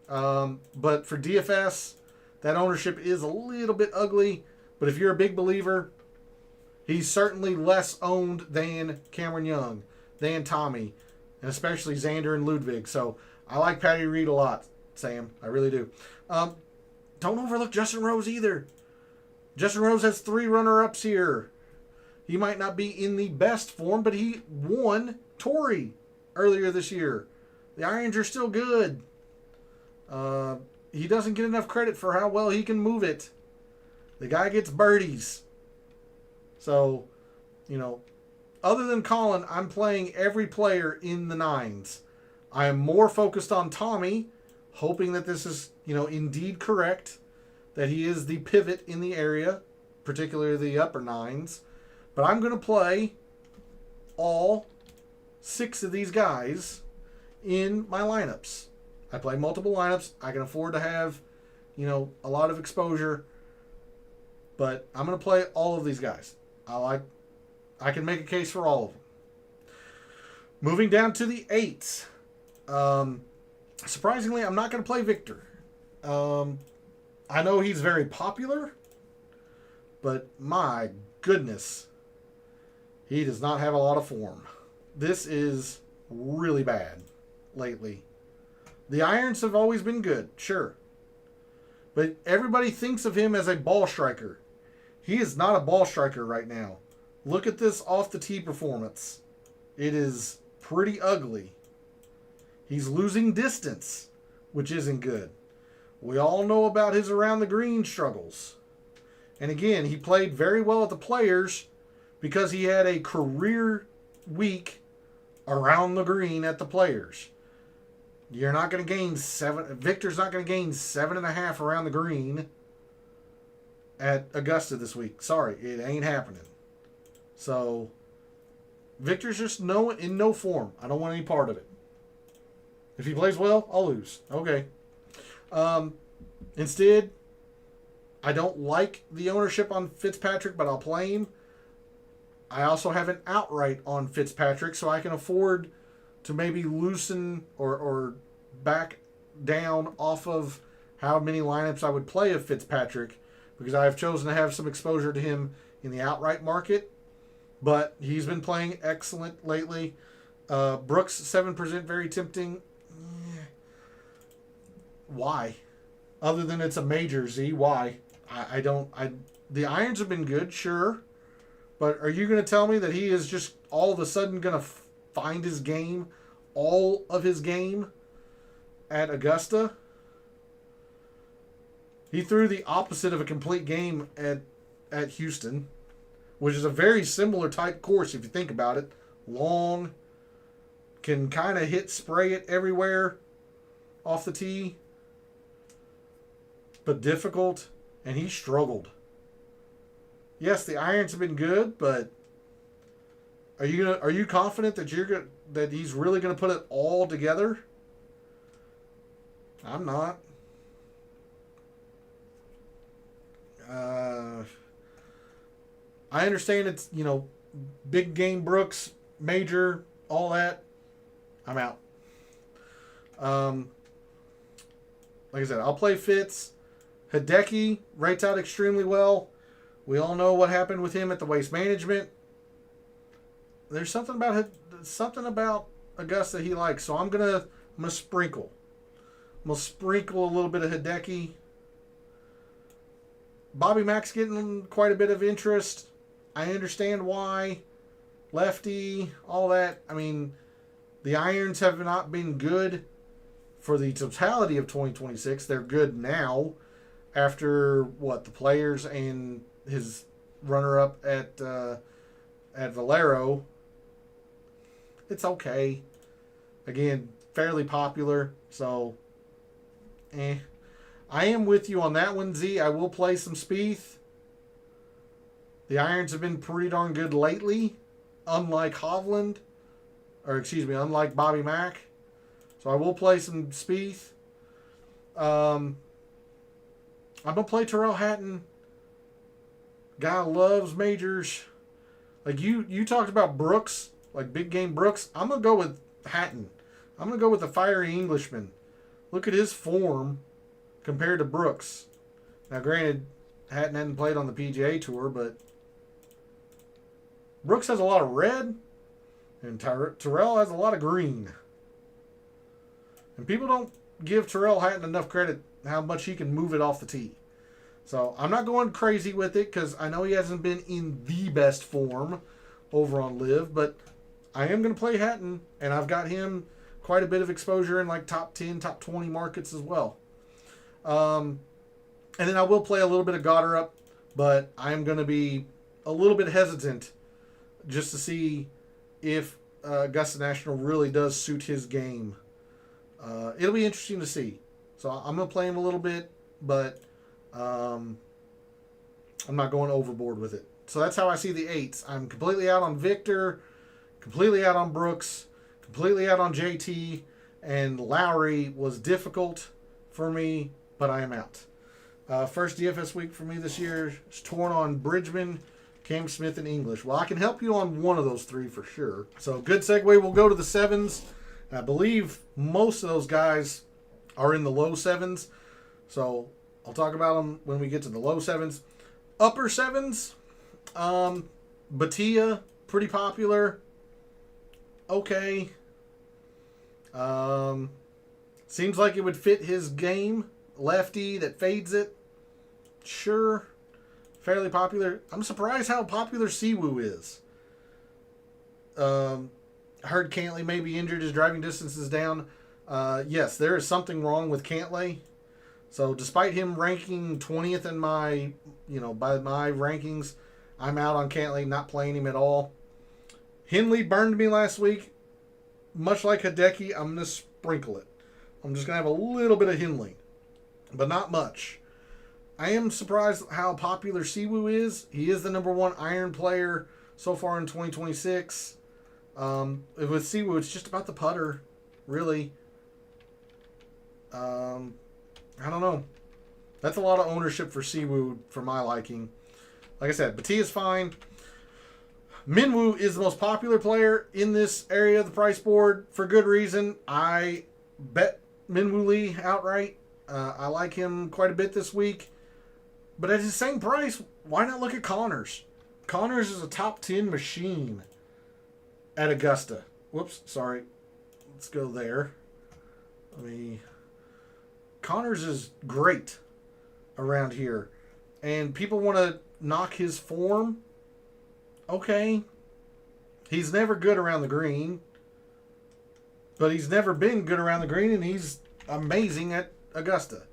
But for DFS, that ownership is a little bit ugly. But if you're a big believer, he's certainly less owned than Cameron Young, than Tommy, and especially Xander and Ludwig. So I like Patty Reed a lot, Sam. I really do. Don't overlook Justin Rose either. Justin Rose has 3 runner-ups here. He might not be in the best form, but he won Torrey earlier this year. The irons are still good. He doesn't get enough credit for how well he can move it. The guy gets birdies. So, other than Colin, I'm playing every player in the 9s. I am more focused on Tommy, hoping that this is, indeed correct, that he is the pivot in the area, particularly the upper 9s. But I'm going to play all 6 of these guys in my lineups. I play multiple lineups. I can afford to have a lot of exposure. But I'm going to play all of these guys. I can make a case for all of them. Moving down to the 8s. Surprisingly, I'm not going to play Victor. I know he's very popular, but my goodness, he does not have a lot of form. This is really bad lately. The irons have always been good, sure. But everybody thinks of him as a ball striker. He is not a ball striker right now. Look at this off the tee performance. It is pretty ugly. He's losing distance, which isn't good. We all know about his around the green struggles. And again, he played very well at the Players because he had a career week around the green at the Players. You're not going to gain 7. Victor's not going to gain 7.5 around the green at Augusta this week. Sorry, it ain't happening. So, Victor's just in no form. I don't want any part of it. If he plays well, I'll lose. Okay. Instead, I don't like the ownership on Fitzpatrick, but I'll play him. I also have an outright on Fitzpatrick, so I can afford to maybe loosen or back down off of how many lineups I would play of Fitzpatrick, because I have chosen to have some exposure to him in the outright market. But he's been playing excellent lately. Brooks, 7%, very tempting. Why? Other than it's a major, Z, why? The irons have been good, sure. But are you going to tell me that he is just all of a sudden going to find his game, all of his game, at Augusta? He threw the opposite of a complete game at Houston, which is a very similar type course if you think about it. Long, can kind of spray it everywhere off the tee, but difficult, and he struggled. Yes, the irons have been good, but are you confident that he's really gonna put it all together? I'm not. I understand it's big game Brooks, major, all that. I'm out. Like I said, I'll play Fitz. Hideki rates out extremely well. We all know what happened with him at the Waste Management. There's something about Augusta he likes, so I'm gonna sprinkle. I'm gonna sprinkle a little bit of Hideki. Bobby Mack's getting quite a bit of interest. I understand why. Lefty, all that. I mean, the irons have not been good for the totality of 2026. They're good now after the Players and his runner-up at Valero. It's okay. Again, fairly popular, so I am with you on that one, Z. I will play some Spieth. The irons have been pretty darn good lately, unlike Hovland, unlike Bobby Mack. So I will play some Spieth. I'm going to play Tyrrell Hatton. Guy loves majors. Like you talked about Brooks, like big game Brooks. I'm going to go with Hatton. I'm going to go with the fiery Englishman. Look at his form compared to Brooks. Now, granted, Hatton hadn't played on the PGA Tour, but Brooks has a lot of red, and Tyrrell has a lot of green. And people don't give Tyrrell Hatton enough credit how much he can move it off the tee. So I'm not going crazy with it because I know he hasn't been in the best form over on Live, but I am going to play Hatton, and I've got him quite a bit of exposure in like top 10, top 20 markets as well. And then I will play a little bit of Goddard, but I'm going to be a little bit hesitant just to see if Augusta National really does suit his game. It'll be interesting to see. So I'm going to play him a little bit, but I'm not going overboard with it. So that's how I see the 8s. I'm completely out on Victor, completely out on Brooks, completely out on JT, and Lowry was difficult for me, but I am out. First DFS week for me this year is torn on Bridgman, Cam Smith, and English. Well, I can help you on one of those three for sure. So good segue. We'll go to the sevens. I believe most of those guys are in the low sevens. So I'll talk about them when we get to the low sevens. Upper sevens, Batia, pretty popular. Okay. Seems like it would fit his game. Lefty that fades it. Sure. Fairly popular. I'm surprised how popular Siwoo is. Heard Cantlay may be injured. His driving distance is down. Yes, there is something wrong with Cantlay. So despite him ranking 20th in my, by my rankings, I'm out on Cantlay, not playing him at all. Henley burned me last week. Much like Hideki, I'm going to sprinkle it. I'm just going to have a little bit of Henley, but not much. I am surprised how popular Siwoo is. He is the #1 iron player so far in 2026. With Siwoo, it's just about the putter, really. I don't know. That's a lot of ownership for Siwoo for my liking. Like I said, Batia is fine. Minwoo is the most popular player in this area of the price board for good reason. I bet Minwoo Lee outright. I like him quite a bit this week. But at his same price, why not look at Connors? Connors is a top 10 machine at Augusta. Whoops, sorry. Let's go there. Connors is great around here. And people want to knock his form. Okay. He's never good around the green. But he's never been good around the green, and he's amazing at Augusta.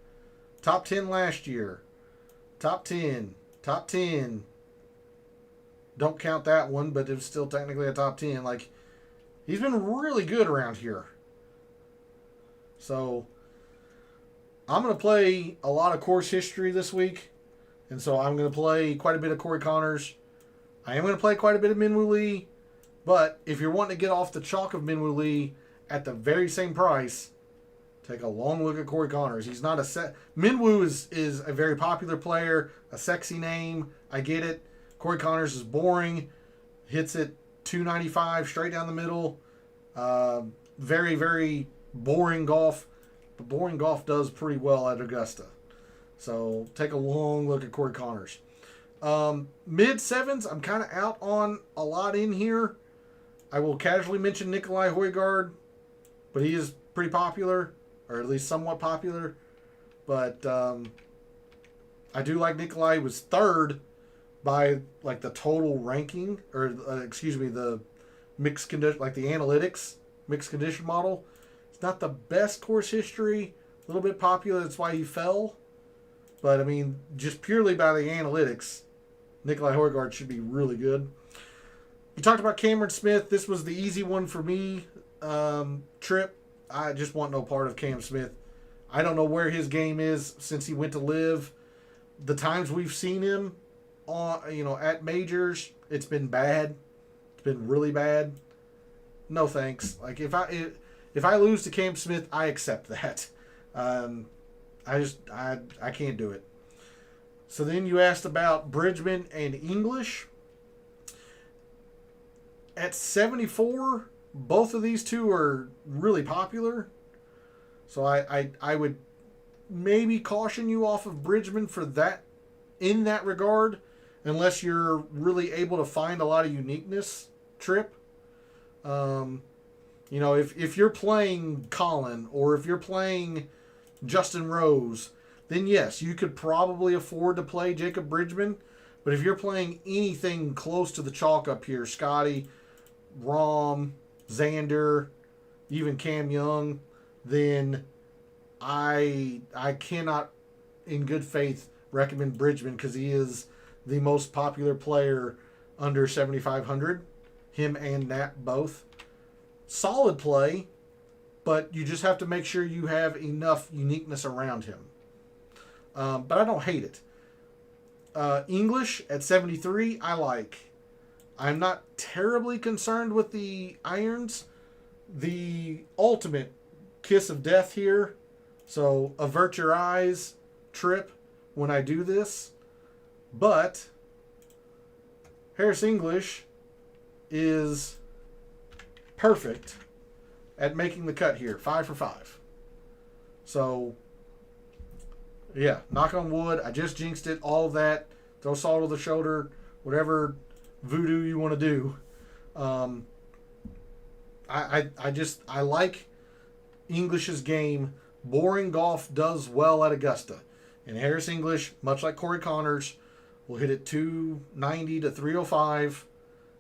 Top 10 last year. Top 10. Top 10. Don't count that one, but it was still technically a top 10. He's been really good around here. So, I'm going to play a lot of course history this week. And so I'm going to play quite a bit of Corey Connors. I am going to play quite a bit of Minwoo Lee. But if you're wanting to get off the chalk of Minwoo Lee at the very same price, take a long look at Corey Connors. He's not a Minwoo is a very popular player, a sexy name. I get it. Corey Connors is boring. Hits it 295 straight down the middle. Very, very boring golf. But boring golf does pretty well at Augusta. So take a long look at Corey Connors. Mid sevens, I'm kind of out on a lot in here. I will casually mention Nikolai Højgaard, but he is pretty popular, or at least somewhat popular. But I do like Nikolai. He was third by the total ranking, or the mixed condition, the analytics mixed condition model. It's not the best course history. A little bit popular. That's why he fell. But just purely by the analytics, Nikolai Højgaard should be really good. You talked about Cameron Smith. This was the easy one for me. Trip. I just want no part of Cam Smith. I don't know where his game is since he went to live. The times we've seen him at majors, it's been bad. It's been really bad. No thanks. If I lose to Cam Smith, I accept that. I can't do it. So then you asked about Bridgman and English. At 74, both of these two are really popular. So I would maybe caution you off of Bridgman for that, in that regard, unless you're really able to find a lot of uniqueness, Trip. If you're playing Colin or if you're playing Justin Rose, then yes, you could probably afford to play Jacob Bridgman. But if you're playing anything close to the chalk up here, Scotty, Rahm, Xander, even Cam Young, then I cannot, in good faith, recommend Bridgman because he is the most popular player under 7,500. Him and Nat both. Solid play, but you just have to make sure you have enough uniqueness around him. But I don't hate it. English at 73, I like. I'm not terribly concerned with the irons. The ultimate kiss of death here. So avert your eyes, Trip. when I do this, but Harris English is perfect at making the cut here. 5 for 5. So, yeah, knock on wood. I just jinxed it. All of that. Throw salt on the shoulder. Whatever voodoo you want to do. I like English's game. Boring golf does well at Augusta. And Harris English, much like Corey Connors, will hit it 290 to 305.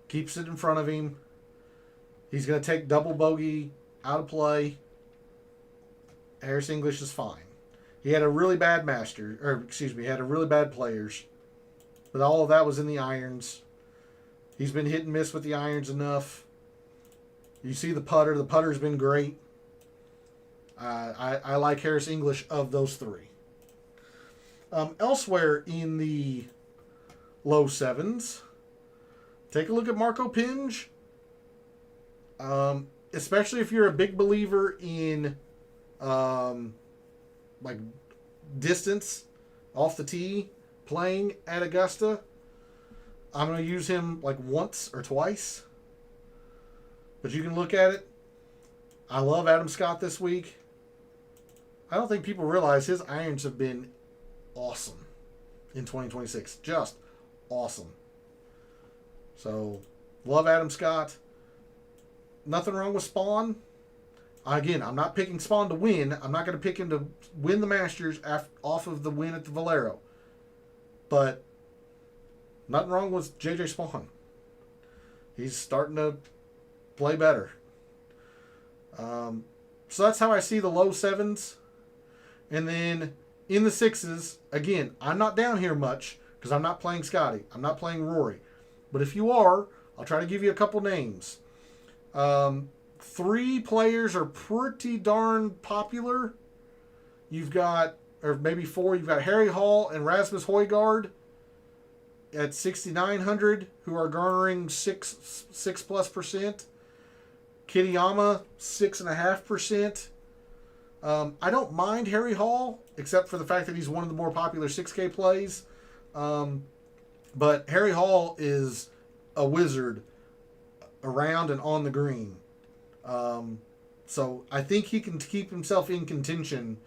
Keeps it in front of him. He's going to take double bogey out of play. Harris English is fine. He had a really bad had a really bad players. But all of that was in the irons. He's been hit and miss with the irons enough. You see the putter. The putter's been great. I like Harris English of those three. Elsewhere in the low sevens, take a look at Marco Pinge. Especially if you're a big believer in like distance off the tee playing at Augusta. I'm going to use him like once or twice. But you can look at it. I love Adam Scott this week. I don't think people realize his irons have been awesome in 2026. Just awesome. So, love Adam Scott. Nothing wrong with Spawn. Again, I'm not picking Spawn to win. I'm not going to pick him to win the Masters off of the win at the Valero. But nothing wrong with JJ Spawn. He's starting to play better. So that's how I see the low sevens. And then in the sixes, again, I'm not down here much because I'm not playing Scotty. I'm not playing Rory. But if you are, I'll try to give you a couple names. 3 players are pretty darn popular. You've got, or maybe 4, you've got Harry Hall and Rasmus Højgaard at 6,900 who are garnering 6+%. Kitayama, 6.5%. I don't mind Harry Hall, except for the fact that he's one of the more popular 6K plays. But Harry Hall is a wizard around and on the green. So I think he can keep himself in contention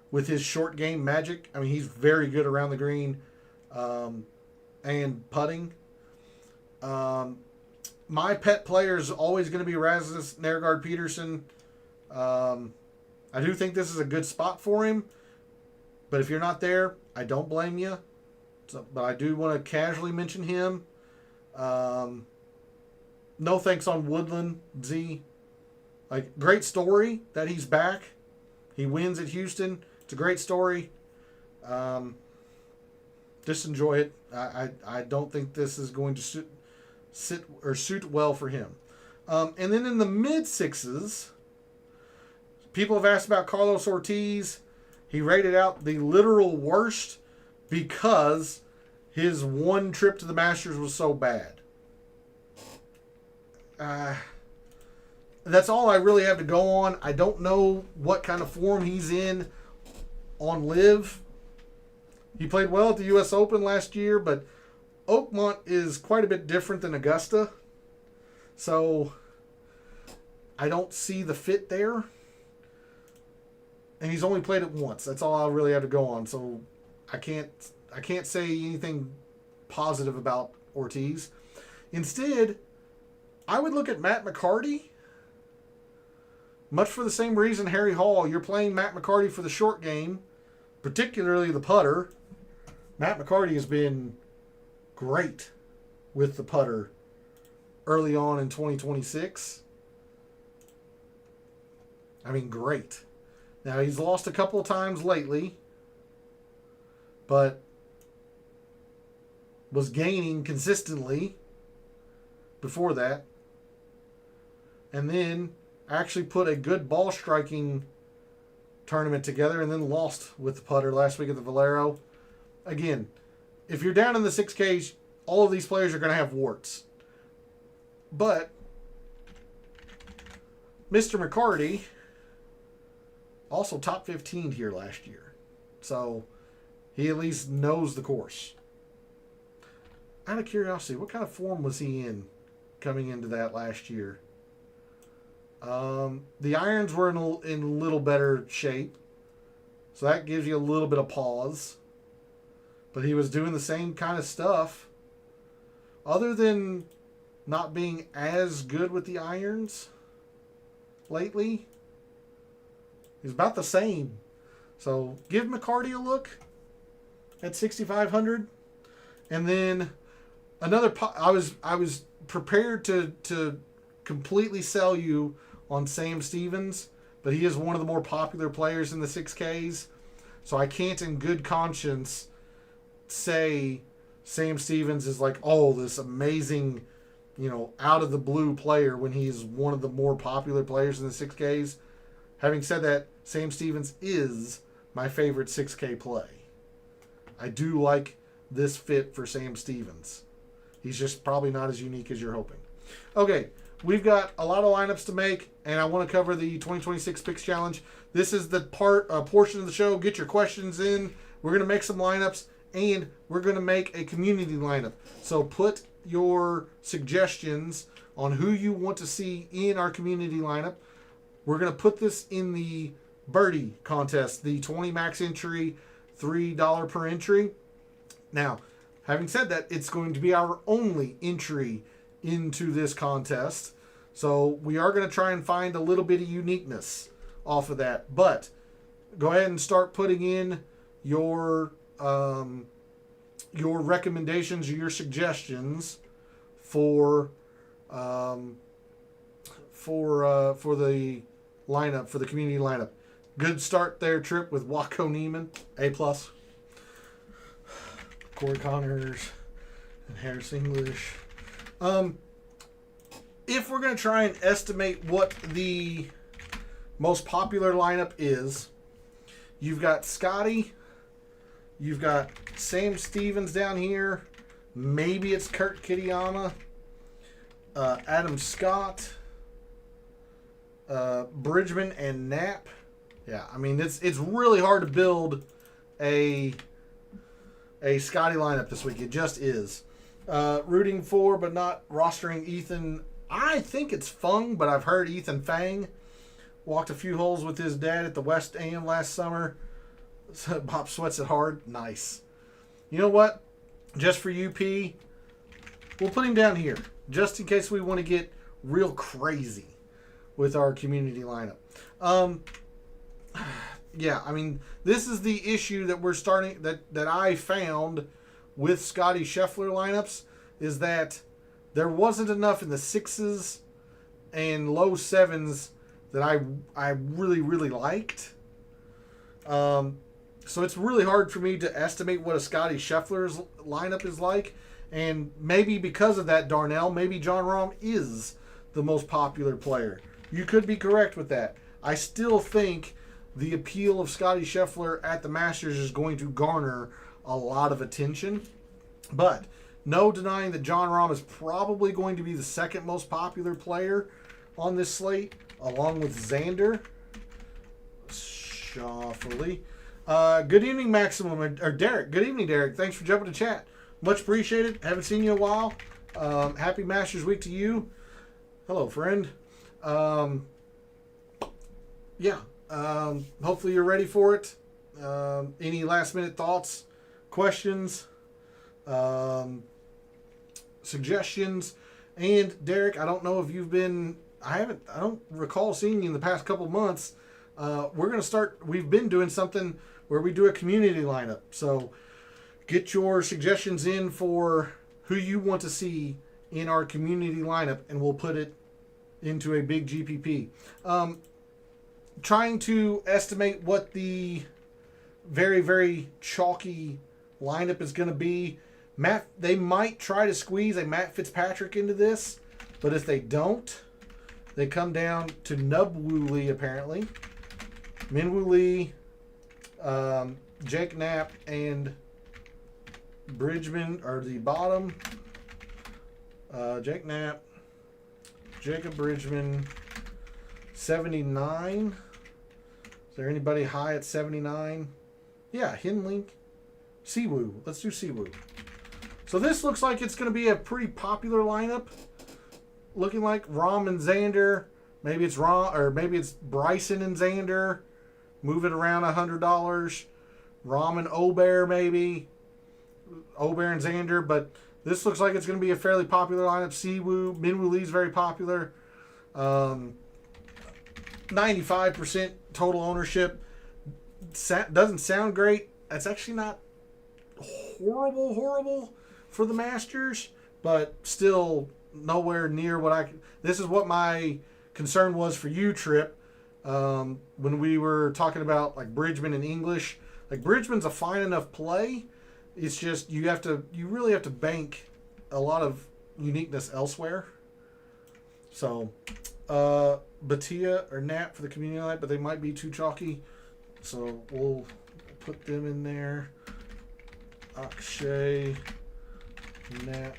with his short game magic. I mean, he's very good around the green and putting. My pet player is always going to be Rasmus Nergard Peterson. I do think this is a good spot for him. But if you're not there, I don't blame you. So, but I do want to casually mention him. No thanks on Woodland, Z. Like, great story that he's back. He wins at Houston. It's a great story. Just enjoy it. I don't think this is going to suit well for him. And then in the mid-sixes, people have asked about Carlos Ortiz. He rated out the literal worst because his one trip to the Masters was so bad. That's all I really have to go on. I don't know what kind of form he's in on LIV. He played well at the U.S. Open last year, but Oakmont is quite a bit different than Augusta. So I don't see the fit there. And he's only played it once. That's all I really have to go on. So I can't say anything positive about Ortiz. Instead, I would look at Matt McCarty. Much for the same reason Harry Hall. You're playing Matt McCarty for the short game, particularly the putter. Matt McCarty has been great with the putter early on in 2026. I mean, great. Now, he's lost a couple of times lately, but was gaining consistently before that. And then actually put a good ball striking tournament together and then lost with the putter last week at the Valero. Again, if you're down in the 6Ks, all of these players are going to have warts. But Mr. McCarty also top 15 here last year. So He at least knows the course. Out of curiosity, what kind of form was he in coming into that last year? The irons were in a little better shape, so that gives you a little bit of pause. But he was doing the same kind of stuff. Other than not being as good with the irons lately, he's about the same. So give McCarty a look at 6,500. And then another, I was prepared to completely sell you on Sam Stevens, but he is one of the more popular players in the 6Ks. So I can't in good conscience say Sam Stevens is like, oh, this amazing, out of the blue player when he's one of the more popular players in the 6Ks. Having said that, Sam Stevens is my favorite 6K play. I do like this fit for Sam Stevens. He's just probably not as unique as you're hoping. Okay, we've got a lot of lineups to make, and I want to cover the 2026 Picks Challenge. This is the portion of the show. Get your questions in. We're going to make some lineups, and we're going to make a community lineup. So put your suggestions on who you want to see in our community lineup. We're going to put this in the birdie contest, the 20 max entry, $3 per entry. Now, having said that, it's going to be our only entry into this contest. So we are going to try and find a little bit of uniqueness off of that. But go ahead and start putting in your recommendations or your suggestions for the lineup, for the community lineup. Good start there, Trip, with Wacko Neiman, A+. Corey Connors and Harris English. If we're going to try and estimate what the most popular lineup is, you've got Scotty, you've got Sam Stevens down here, maybe it's Kurt Kitayama, Adam Scott, Bridgman, and Knapp. Yeah, I mean, it's really hard to build a Scotty lineup this week. It just is. Rooting for, but not rostering Ethan. I think it's Fung, but I've heard Ethan Fang walked a few holes with his dad at the West Am last summer. Bob sweats it hard. Nice. You know what? Just for UP, we'll put him down here, just in case we want to get real crazy with our community lineup. Yeah, I mean, this is the issue that we're starting, that I found with Scotty Scheffler lineups, is that there wasn't enough in the 6s and low 7s that I really, really liked. So it's really hard for me to estimate what a Scotty Scheffler's lineup is like. And maybe because of that, Darnell, maybe Jon Rahm is the most popular player. You could be correct with that. I still think the appeal of Scotty Scheffler at the Masters is going to garner a lot of attention. But no denying that Jon Rahm is probably going to be the second most popular player on this slate, along with Xander. Shoffley. Good evening, Maximum, or Derek. Good evening, Derek. Thanks for jumping to chat. Much appreciated. Haven't seen you in a while. Happy Masters Week to you. Hello, friend. Hopefully you're ready for it. Any last minute thoughts, questions, suggestions? And Derek, I don't know if you've been, I don't recall seeing you in the past couple months. We've been doing something where we do a community lineup. So get your suggestions in for who you want to see in our community lineup, and we'll put it into a big GPP. Trying to estimate what the very, very chalky lineup is going to be. They might try to squeeze a Matt Fitzpatrick into this, but if they don't, they come down to Nub Woo Lee, apparently. Min Woo Lee, Jake Knapp, and Bridgman are the bottom. Jake Knapp, Jacob Bridgman, 79. Is there anybody high at 79? Yeah, Hinlink. Siwoo. Let's do Siwoo. So this looks like it's going to be a pretty popular lineup. Looking like Rahm and Xander. Maybe it's Rahm, or maybe it's Bryson and Xander. Move it around $100. Rahm and Obear maybe. Obear and Xander. But this looks like it's going to be a fairly popular lineup. Siwoo. Minwoo Lee's very popular. 95% total ownership. Doesn't sound great. That's actually not horrible for the Masters, but still nowhere near what I. This is what my concern was for you, Trip, when we were talking about like Bridgman and English. Like Bridgman's a fine enough play. It's just you really have to bank a lot of uniqueness elsewhere. So, Batia or Nap for the community night, but they might be too chalky. So we'll put them in there. Akshay, Nap.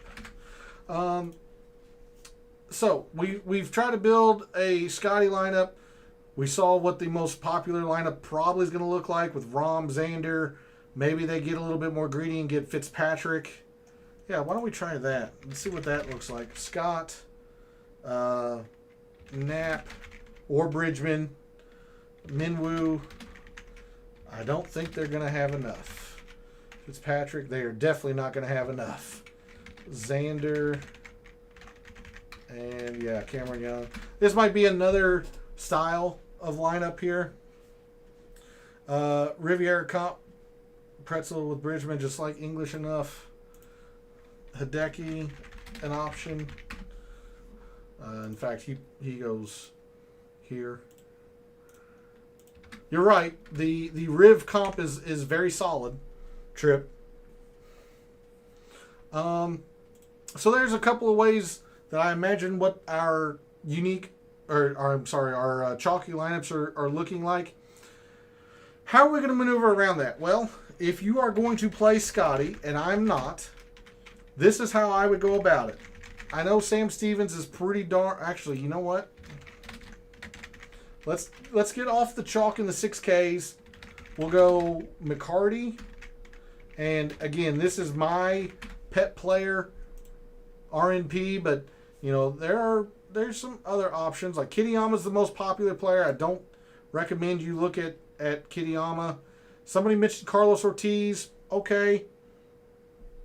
So we've tried to build a Scotty lineup. We saw what the most popular lineup probably is going to look like with Rahm, Xander. Maybe they get a little bit more greedy and get Fitzpatrick. Yeah, why don't we try that? Let's see what that looks like. Scott, Nap, or Bridgman, Minwoo. I don't think they're going to have enough. Fitzpatrick, they are definitely not going to have enough. Xander, and yeah, Cameron Young. This might be another style of lineup here. Riviera Comp, Pretzel with Bridgman, just like English enough. Hideki, an option. In fact, he goes here. You're right. The Riv comp is very solid. Trip. So there's a couple of ways that I imagine what our unique, our chalky lineups are looking like. How are we going to maneuver around that? Well, if you are going to play Scotty, and I'm not, this is how I would go about it. I know Sam Stevens is pretty darn. Actually, you know what? Let's get off the chalk in the 6Ks. We'll go McCarty. And again, this is my pet player, RNP, but you know, there's some other options. Like Kitayama's the most popular player. I don't recommend you look at Kitayama. Somebody mentioned Carlos Ortiz. Okay.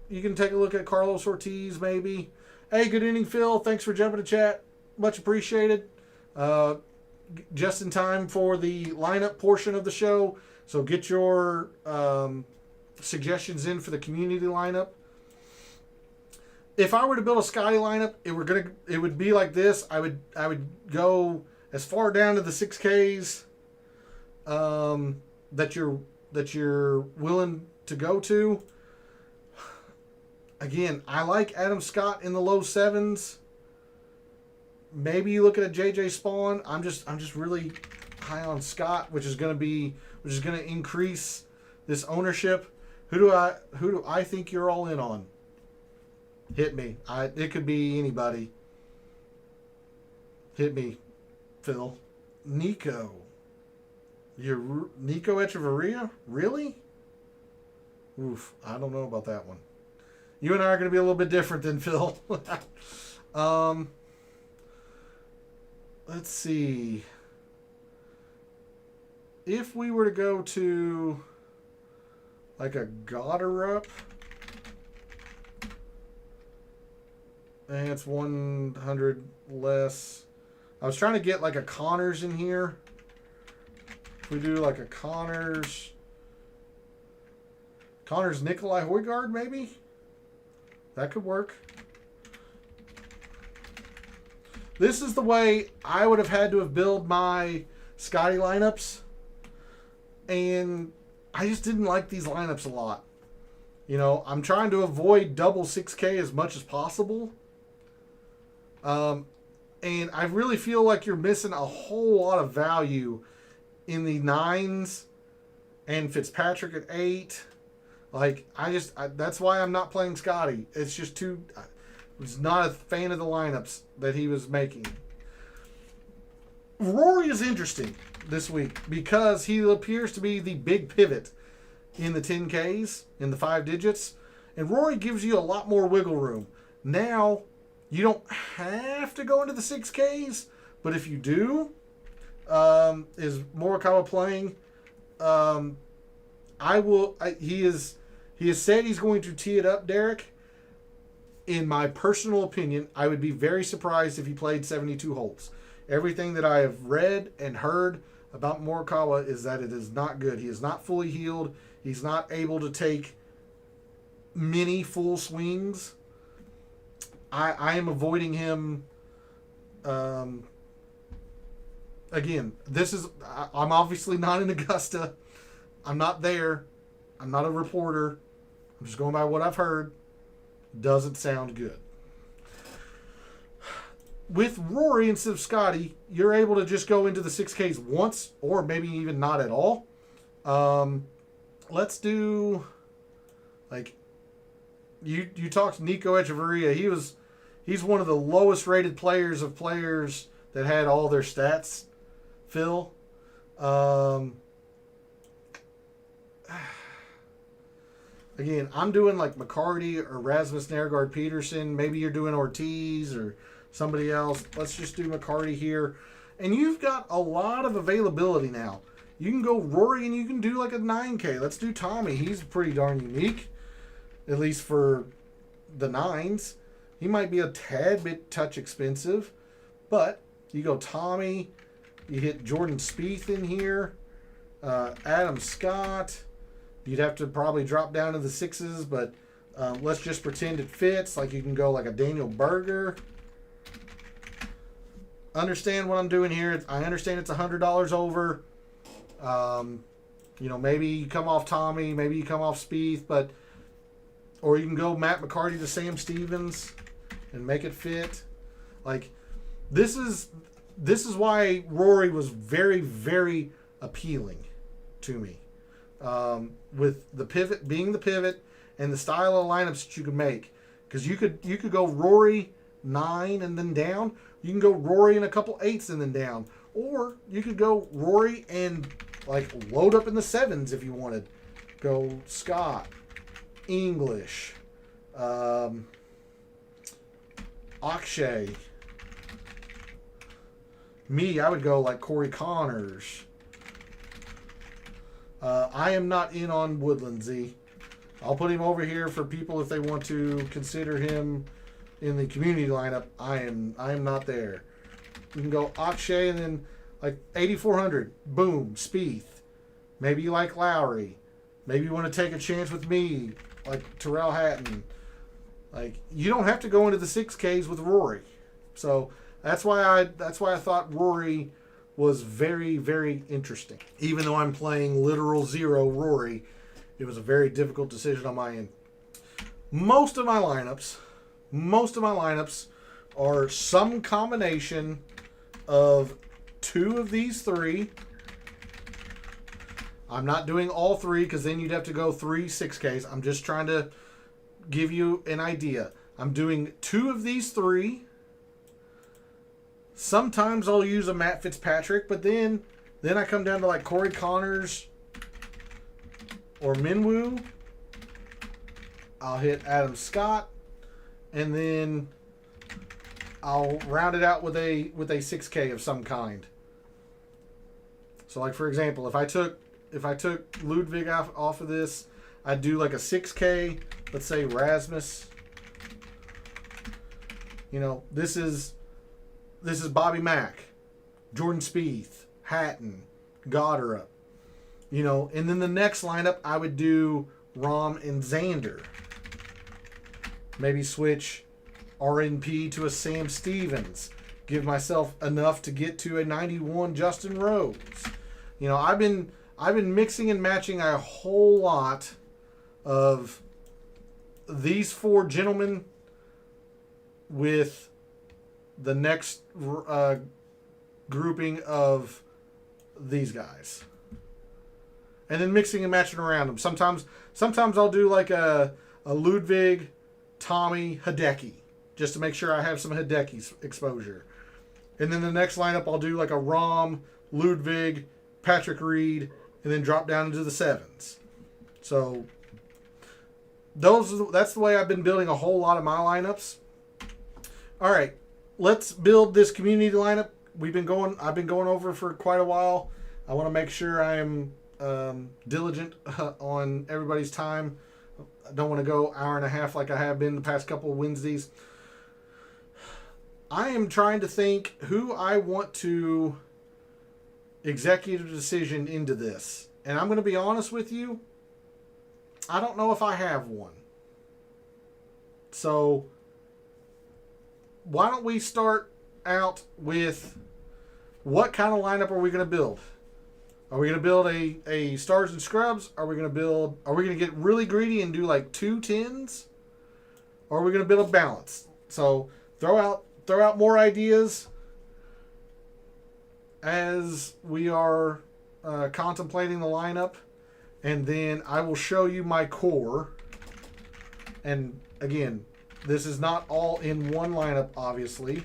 You can take a look at Carlos Ortiz maybe. Hey, good evening, Phil. Thanks for jumping to chat. Much appreciated. Just in time for the lineup portion of the show. So get your suggestions in for the community lineup. If I were to build a Scotty lineup, it would be like this. I would go as far down to the 6Ks that you're willing to go to. Again, I like Adam Scott in the low 7s. Maybe you look at a JJ Spawn. I'm just really high on Scott, which is going to increase this ownership. Who do I think you're all in on? Hit me. It could be anybody. Hit me, Phil. Nico. Nico Echeverria? Really? Oof, I don't know about that one. You and I are going to be a little bit different than Phil. Let's see. If we were to go to like a Goddard, and it's 100 less. I was trying to get like a Connors in here. If we do like a Connors Nikolai Højgaard maybe? That could work. This is the way I would have had to have built my Scotty lineups. And I just didn't like these lineups a lot. You know, I'm trying to avoid double 6K as much as possible. And I really feel like you're missing a whole lot of value in the 9s and Fitzpatrick at 8. Like, that's why I'm not playing Scotty. It's just too... I was not a fan of the lineups that he was making. Rory is interesting this week because he appears to be the big pivot. in the 10Ks, in the 5 digits. And Rory gives you a lot more wiggle room. Now, you don't have to go into the 6Ks, but if you do, is Morikawa playing? He has said he's going to tee it up, Derek. In my personal opinion, I would be very surprised if he played 72 holes. Everything that I have read and heard about Morikawa is that it is not good. He is not fully healed. He's not able to take many full swings. I am avoiding him. Again, I'm obviously not in Augusta. I'm not there. I'm not a reporter. I'm just going by what I've heard. Doesn't sound good. With Rory instead of Scotty, you're able to just go into the 6Ks once, or maybe even not at all. Let's do, like, you talked to Nico Echeverria. He's one of the lowest rated players that had all their stats, Phil. Again, I'm doing like McCarty or Rasmus Nergard Peterson. Maybe you're doing Ortiz or somebody else. Let's just do McCarty here. And you've got a lot of availability now. You can go Rory and you can do like a 9K. Let's do Tommy. He's pretty darn unique, at least for the 9s. He might be a tad bit touch expensive, but you go Tommy. You hit Jordan Spieth in here. Adam Scott. You'd have to probably drop down to the 6s, but let's just pretend it fits. Like you can go like a Daniel Berger. Understand what I'm doing here. I understand it's $100 over. Maybe you come off Tommy, maybe you come off Spieth, or you can go Matt McCarty to Sam Stevens and make it fit. Like this is why Rory was very, very appealing to me. With the pivot being the pivot and the style of lineups that you could make, because you could go Rory 9 and then down. You can go Rory and a couple 8s and then down, or you could go Rory and like load up in the 7s if you wanted. Go Scott, English, Akshay. Me, I would go like Corey Connors. I am not in on Woodland, Z. I'll put him over here for people if they want to consider him in the community lineup. I am not there. You can go Akshay and then like 8,400. Boom, Spieth. Maybe you like Lowry. Maybe you want to take a chance with me, like Terrell Hatton. Like you don't have to go into the 6Ks with Rory. So that's why I thought Rory was very, very interesting. Even though I'm playing literal zero Rory, it was a very difficult decision on my end. Most of my lineups are some combination of 2 of these 3. I'm not doing all 3 because then you'd have to go 3 6Ks. I'm just trying to give you an idea. I'm doing 2 of these 3. Sometimes I'll use a Matt Fitzpatrick, but then I come down to like Corey Connors or Minwoo. I'll hit Adam Scott, and then I'll round it out with a 6K of some kind. So like for example, if I took Ludwig off of this, I'd do like a 6K, let's say Rasmus. This is Bobby Mack, Jordan Spieth, Hatton, Goddard. And then the next lineup I would do Rahm and Xander. Maybe switch RNP to a Sam Stevens. Give myself enough to get to a 91 Justin Rose. I've been mixing and matching a whole lot of these 4 gentlemen with the next grouping of these guys, and then mixing and matching around them. Sometimes I'll do like a Ludwig, Tommy, Hideki, just to make sure I have some Hideki exposure. And then the next lineup I'll do like a Rahm, Ludwig, Patrick Reed, and then drop down into the 7s. So that's the way I've been building a whole lot of my lineups. All right, let's build this community lineup. I've been going over for quite a while. I want to make sure I'm diligent on everybody's time. I don't want to go hour and a half like I have been the past couple of Wednesdays. I am trying to think who I want to executive decision into this. And I'm going to be honest with you, I don't know if I have one. So why don't we start out with what kind of lineup are we going to build? Are we going to build a stars and scrubs? Are we going to get really greedy and do like 2 10s? Or are we going to build a balance? So throw out more ideas as we are contemplating the lineup, and then I will show you my core. And again, this is not all in one lineup, obviously.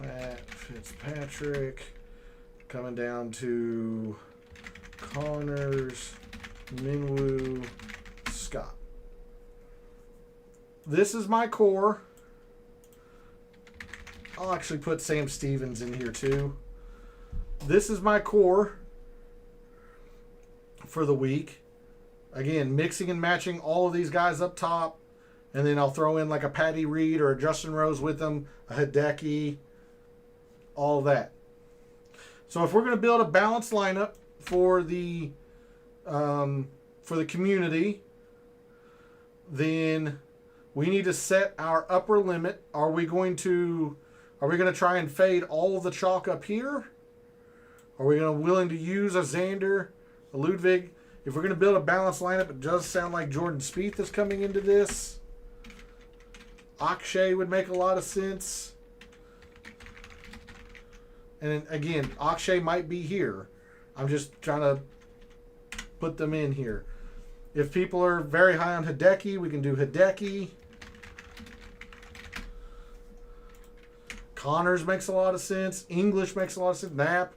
Matt Fitzpatrick coming down to Connors, Minwoo, Scott. This is my core. I'll actually put Sam Stevens in here too. This is my core for the week. Again, mixing and matching all of these guys up top. And then I'll throw in like a Patty Reed or a Justin Rose with them, a Hideki, all that. So if we're going to build a balanced lineup for the community, then we need to set our upper limit. Are we going to try and fade all of the chalk up here? Are we willing to use a Xander, a Ludwig? If we're going to build a balanced lineup, it does sound like Jordan Spieth is coming into this. Akshay would make a lot of sense. And again, Akshay might be here. I'm just trying to put them in here. If people are very high on Hideki, we can do Hideki. Connors makes a lot of sense. English makes a lot of sense. Knapp.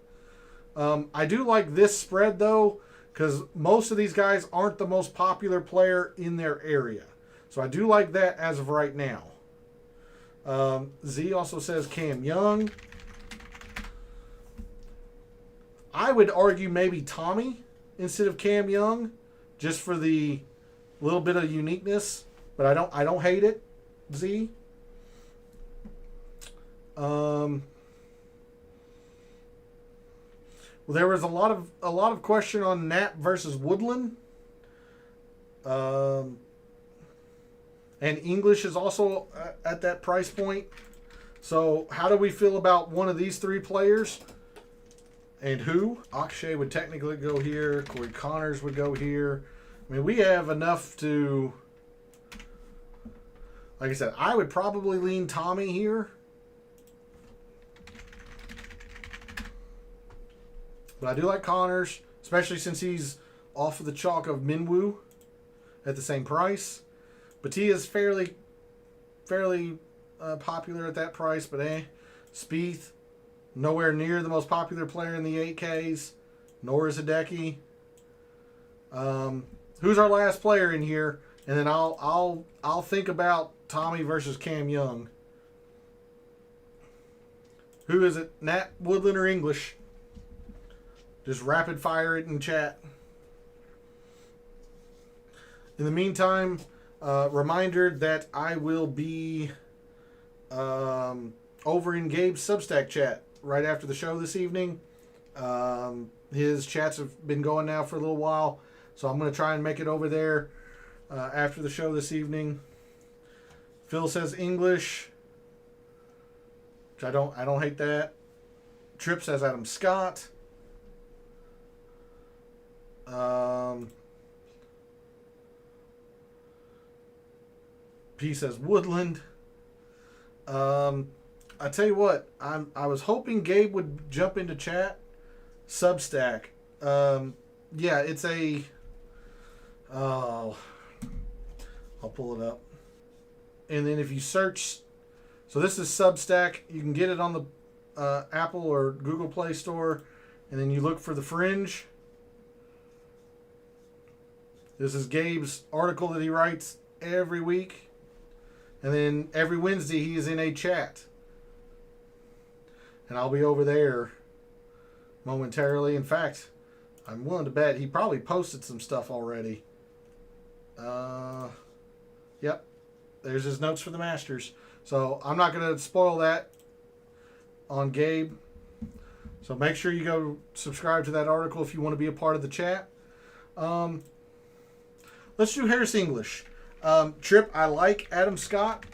I do like this spread, though, because most of these guys aren't the most popular player in their area. So I do like that as of right now. Z also says Cam Young. I would argue maybe Tommy instead of Cam Young, just for the little bit of uniqueness. But I don't hate it. Z. Well, there was a lot of question on Knapp versus Woodland. And English is also at that price point. So how do we feel about one of these 3 players? And who? Akshay would technically go here. Corey Connors would go here. I mean, we have enough to... Like I said, I would probably lean Tommy here. But I do like Connors, especially since he's off of the chalk of Minwoo at the same price. Batia is fairly popular at that price, but Spieth, nowhere near the most popular player in the 8Ks, nor is Hideki. Who's our last player in here? And then I'll think about Tommy versus Cam Young. Who is it? Nat, Woodland, or English? Just rapid fire it in chat. In the meantime, reminder that I will be over in Gabe's Substack chat right after the show this evening. His chats have been going now for a little while, so I'm going to try and make it over there after the show this evening. Phil says English, which I don't hate that. Tripp says Adam Scott. P says Woodland. I tell you what, I was hoping Gabe would jump into chat. Substack. Yeah, it's a... I'll pull it up. And then if you search... So this is Substack. You can get it on Apple or Google Play Store, and then you look for The Fringe. This is Gabe's article that he writes every week. And then every Wednesday he is in a chat. And I'll be over there momentarily. In fact, I'm willing to bet he probably posted some stuff already. Yep. There's his notes for the Masters. So I'm not going to spoil that on Gabe. So make sure you go subscribe to that article if you want to be a part of the chat. Let's do Harris English. Trip, I like Adam Scott,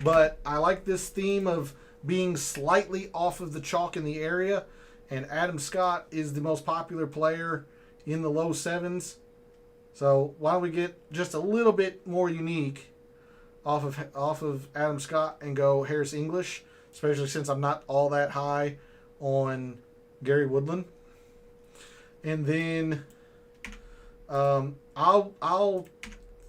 but I like this theme of being slightly off of the chalk in the area. And Adam Scott is the most popular player in the low sevens. So why don't we get just a little bit more unique off of Adam Scott and go Harris English, especially since I'm not all that high on Gary Woodland. And then I'll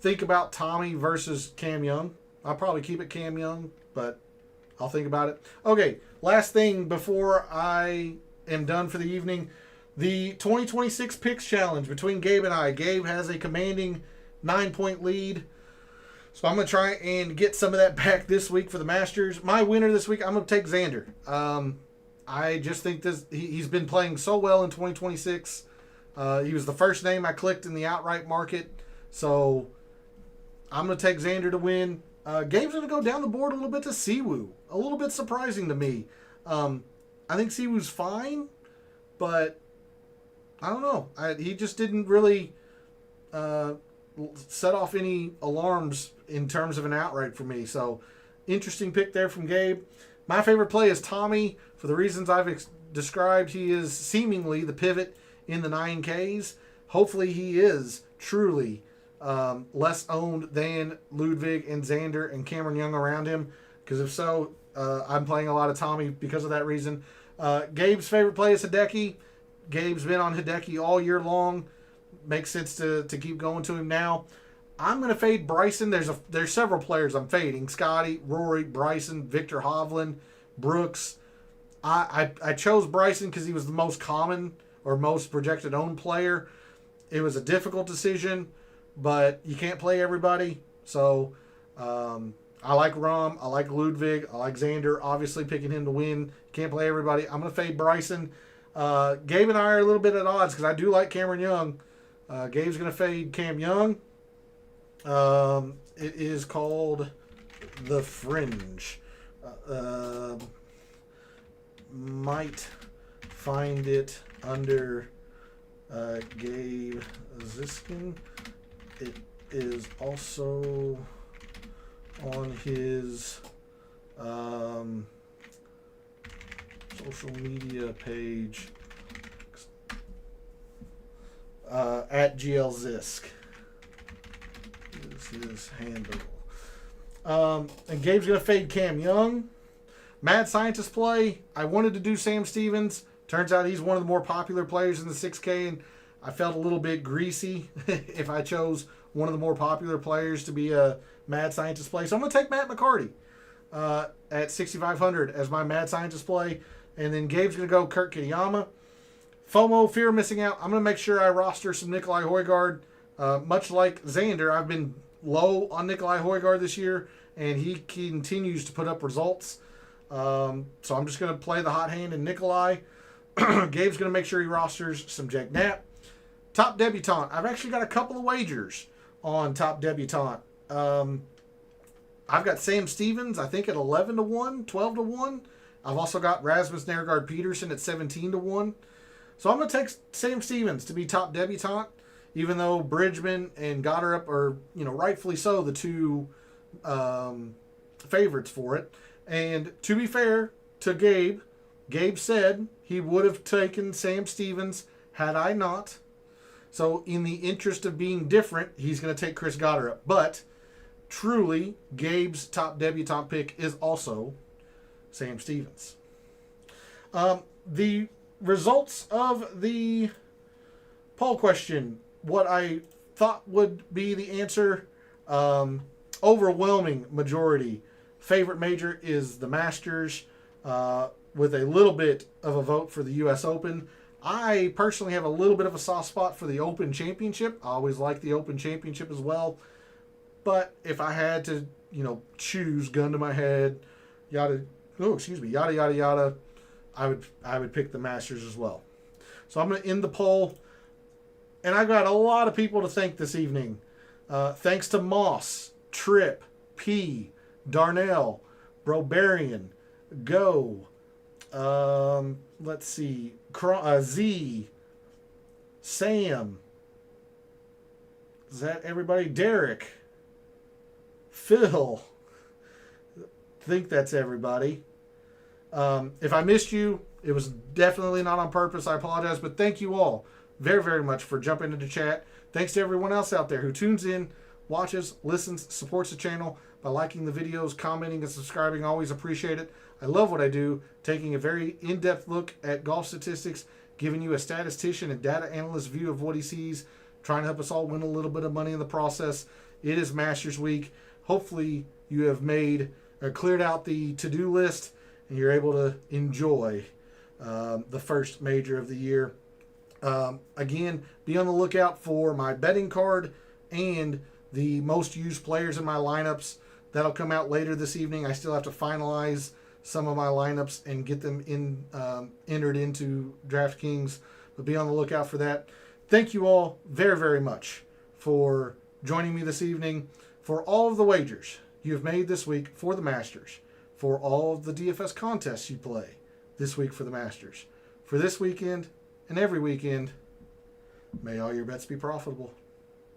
think about Tommy versus Cam Young. I'll probably keep it Cam Young, but I'll think about it. Okay, last thing before I am done for the evening. The 2026 Picks Challenge between Gabe and I. Gabe has a commanding 9-point lead. So I'm going to try and get some of that back this week for the Masters. My winner this week, I'm going to take Xander. I just think he's been playing so well in 2026. He was the first name I clicked in the outright market. So I'm going to take Xander to win. Gabe's going to go down the board a little bit to Siwoo. A little bit surprising to me. I think Siwoo's fine, but I don't know. He just didn't really set off any alarms in terms of an outright for me. So, interesting pick there from Gabe. My favorite play is Tommy. For the reasons I've described, he is seemingly the pivot in the 9Ks. Hopefully he is truly less owned than Ludwig and Xander and Cameron Young around him. Because if so, I'm playing a lot of Tommy because of that reason. Gabe's favorite play is Hideki. Gabe's been on Hideki all year long. Makes sense to keep going to him now. I'm going to fade Bryson. There's several players I'm fading. Scotty, Rory, Bryson, Victor Hovland, Brooks. I chose Bryson because he was the most common or most projected owned player. It was a difficult decision, but you can't play everybody. So I like Rahm. I like Ludwig. I like Xander. Obviously picking him to win. Can't play everybody. I'm going to fade Bryson. Gabe and I are a little bit at odds because I do like Cameron Young. Gabe's going to fade Cam Young. It is called The Fringe. Might find it under Gabe Ziskin. It is also on his social media page at GL Zisk is his handle. And Gabe's going to fade Cam Young. Mad Scientist play. I wanted to do Sam Stevens. Turns out he's one of the more popular players in the 6K, and I felt a little bit greasy if I chose one of the more popular players to be a Mad Scientist play. So I'm going to take Matt McCarty at 6,500 as my Mad Scientist play. And then Gabe's going to go Kurt Kitayama. FOMO, fear of missing out. I'm going to make sure I roster some Nikolai Højgaard. Much like Xander, I've been low on Nikolai Højgaard this year, and he continues to put up results. So I'm just going to play the hot hand in Nikolai. Gabe's going to make sure he rosters some Jake Knapp. Top Debutante. I've actually got a couple of wagers on Top Debutante. I've got Sam Stevens, I think at 11 to 1, 12 to 1. I've also got Rasmus Nergard Peterson at 17 to 1. So I'm going to take Sam Stevens to be Top Debutante, even though Bridgman and Goddard are, rightfully so, the two favorites for it. And to be fair to Gabe, Gabe said he would have taken Sam Stevens had I not. So in the interest of being different, he's going to take Chris Goddard. But truly, Gabe's top debutante pick is also Sam Stevens. The results of the poll question, what I thought would be the answer, overwhelming majority. Favorite major is the Masters. with a little bit of a vote for the U.S. Open. I personally have a little bit of a soft spot for the Open Championship. I always like the Open Championship as well. But if I had to, choose, gun to my head, yada yada, I would pick the Masters as well. So I'm going to end the poll, and I've got a lot of people to thank this evening. Thanks to Moss, Trip, P, Darnell, Brobarian, Go, let's see, Z, Sam. Is that everybody? Derek, Phil. I think that's everybody. If I missed you, it was definitely not on purpose. I apologize, but thank you all very, very much for jumping into chat. Thanks to everyone else out there who tunes in, watches, listens, supports the channel by liking the videos, commenting, and subscribing. I always appreciate it. I love what I do, taking a very in-depth look at golf statistics, giving you a statistician and data analyst view of what he sees, trying to help us all win a little bit of money in the process. It is Masters Week. Hopefully you have cleared out the to-do list and you're able to enjoy the first major of the year. Again, be on the lookout for my betting card and the most used players in my lineups. That'll come out later this evening. I still have to finalize some of my lineups and get them entered into DraftKings, but be on the lookout for that. Thank you all very, very much for joining me this evening, for all of the wagers you have made this week for the Masters, for all of the DFS contests you play this week for the Masters. For this weekend and every weekend, may all your bets be profitable.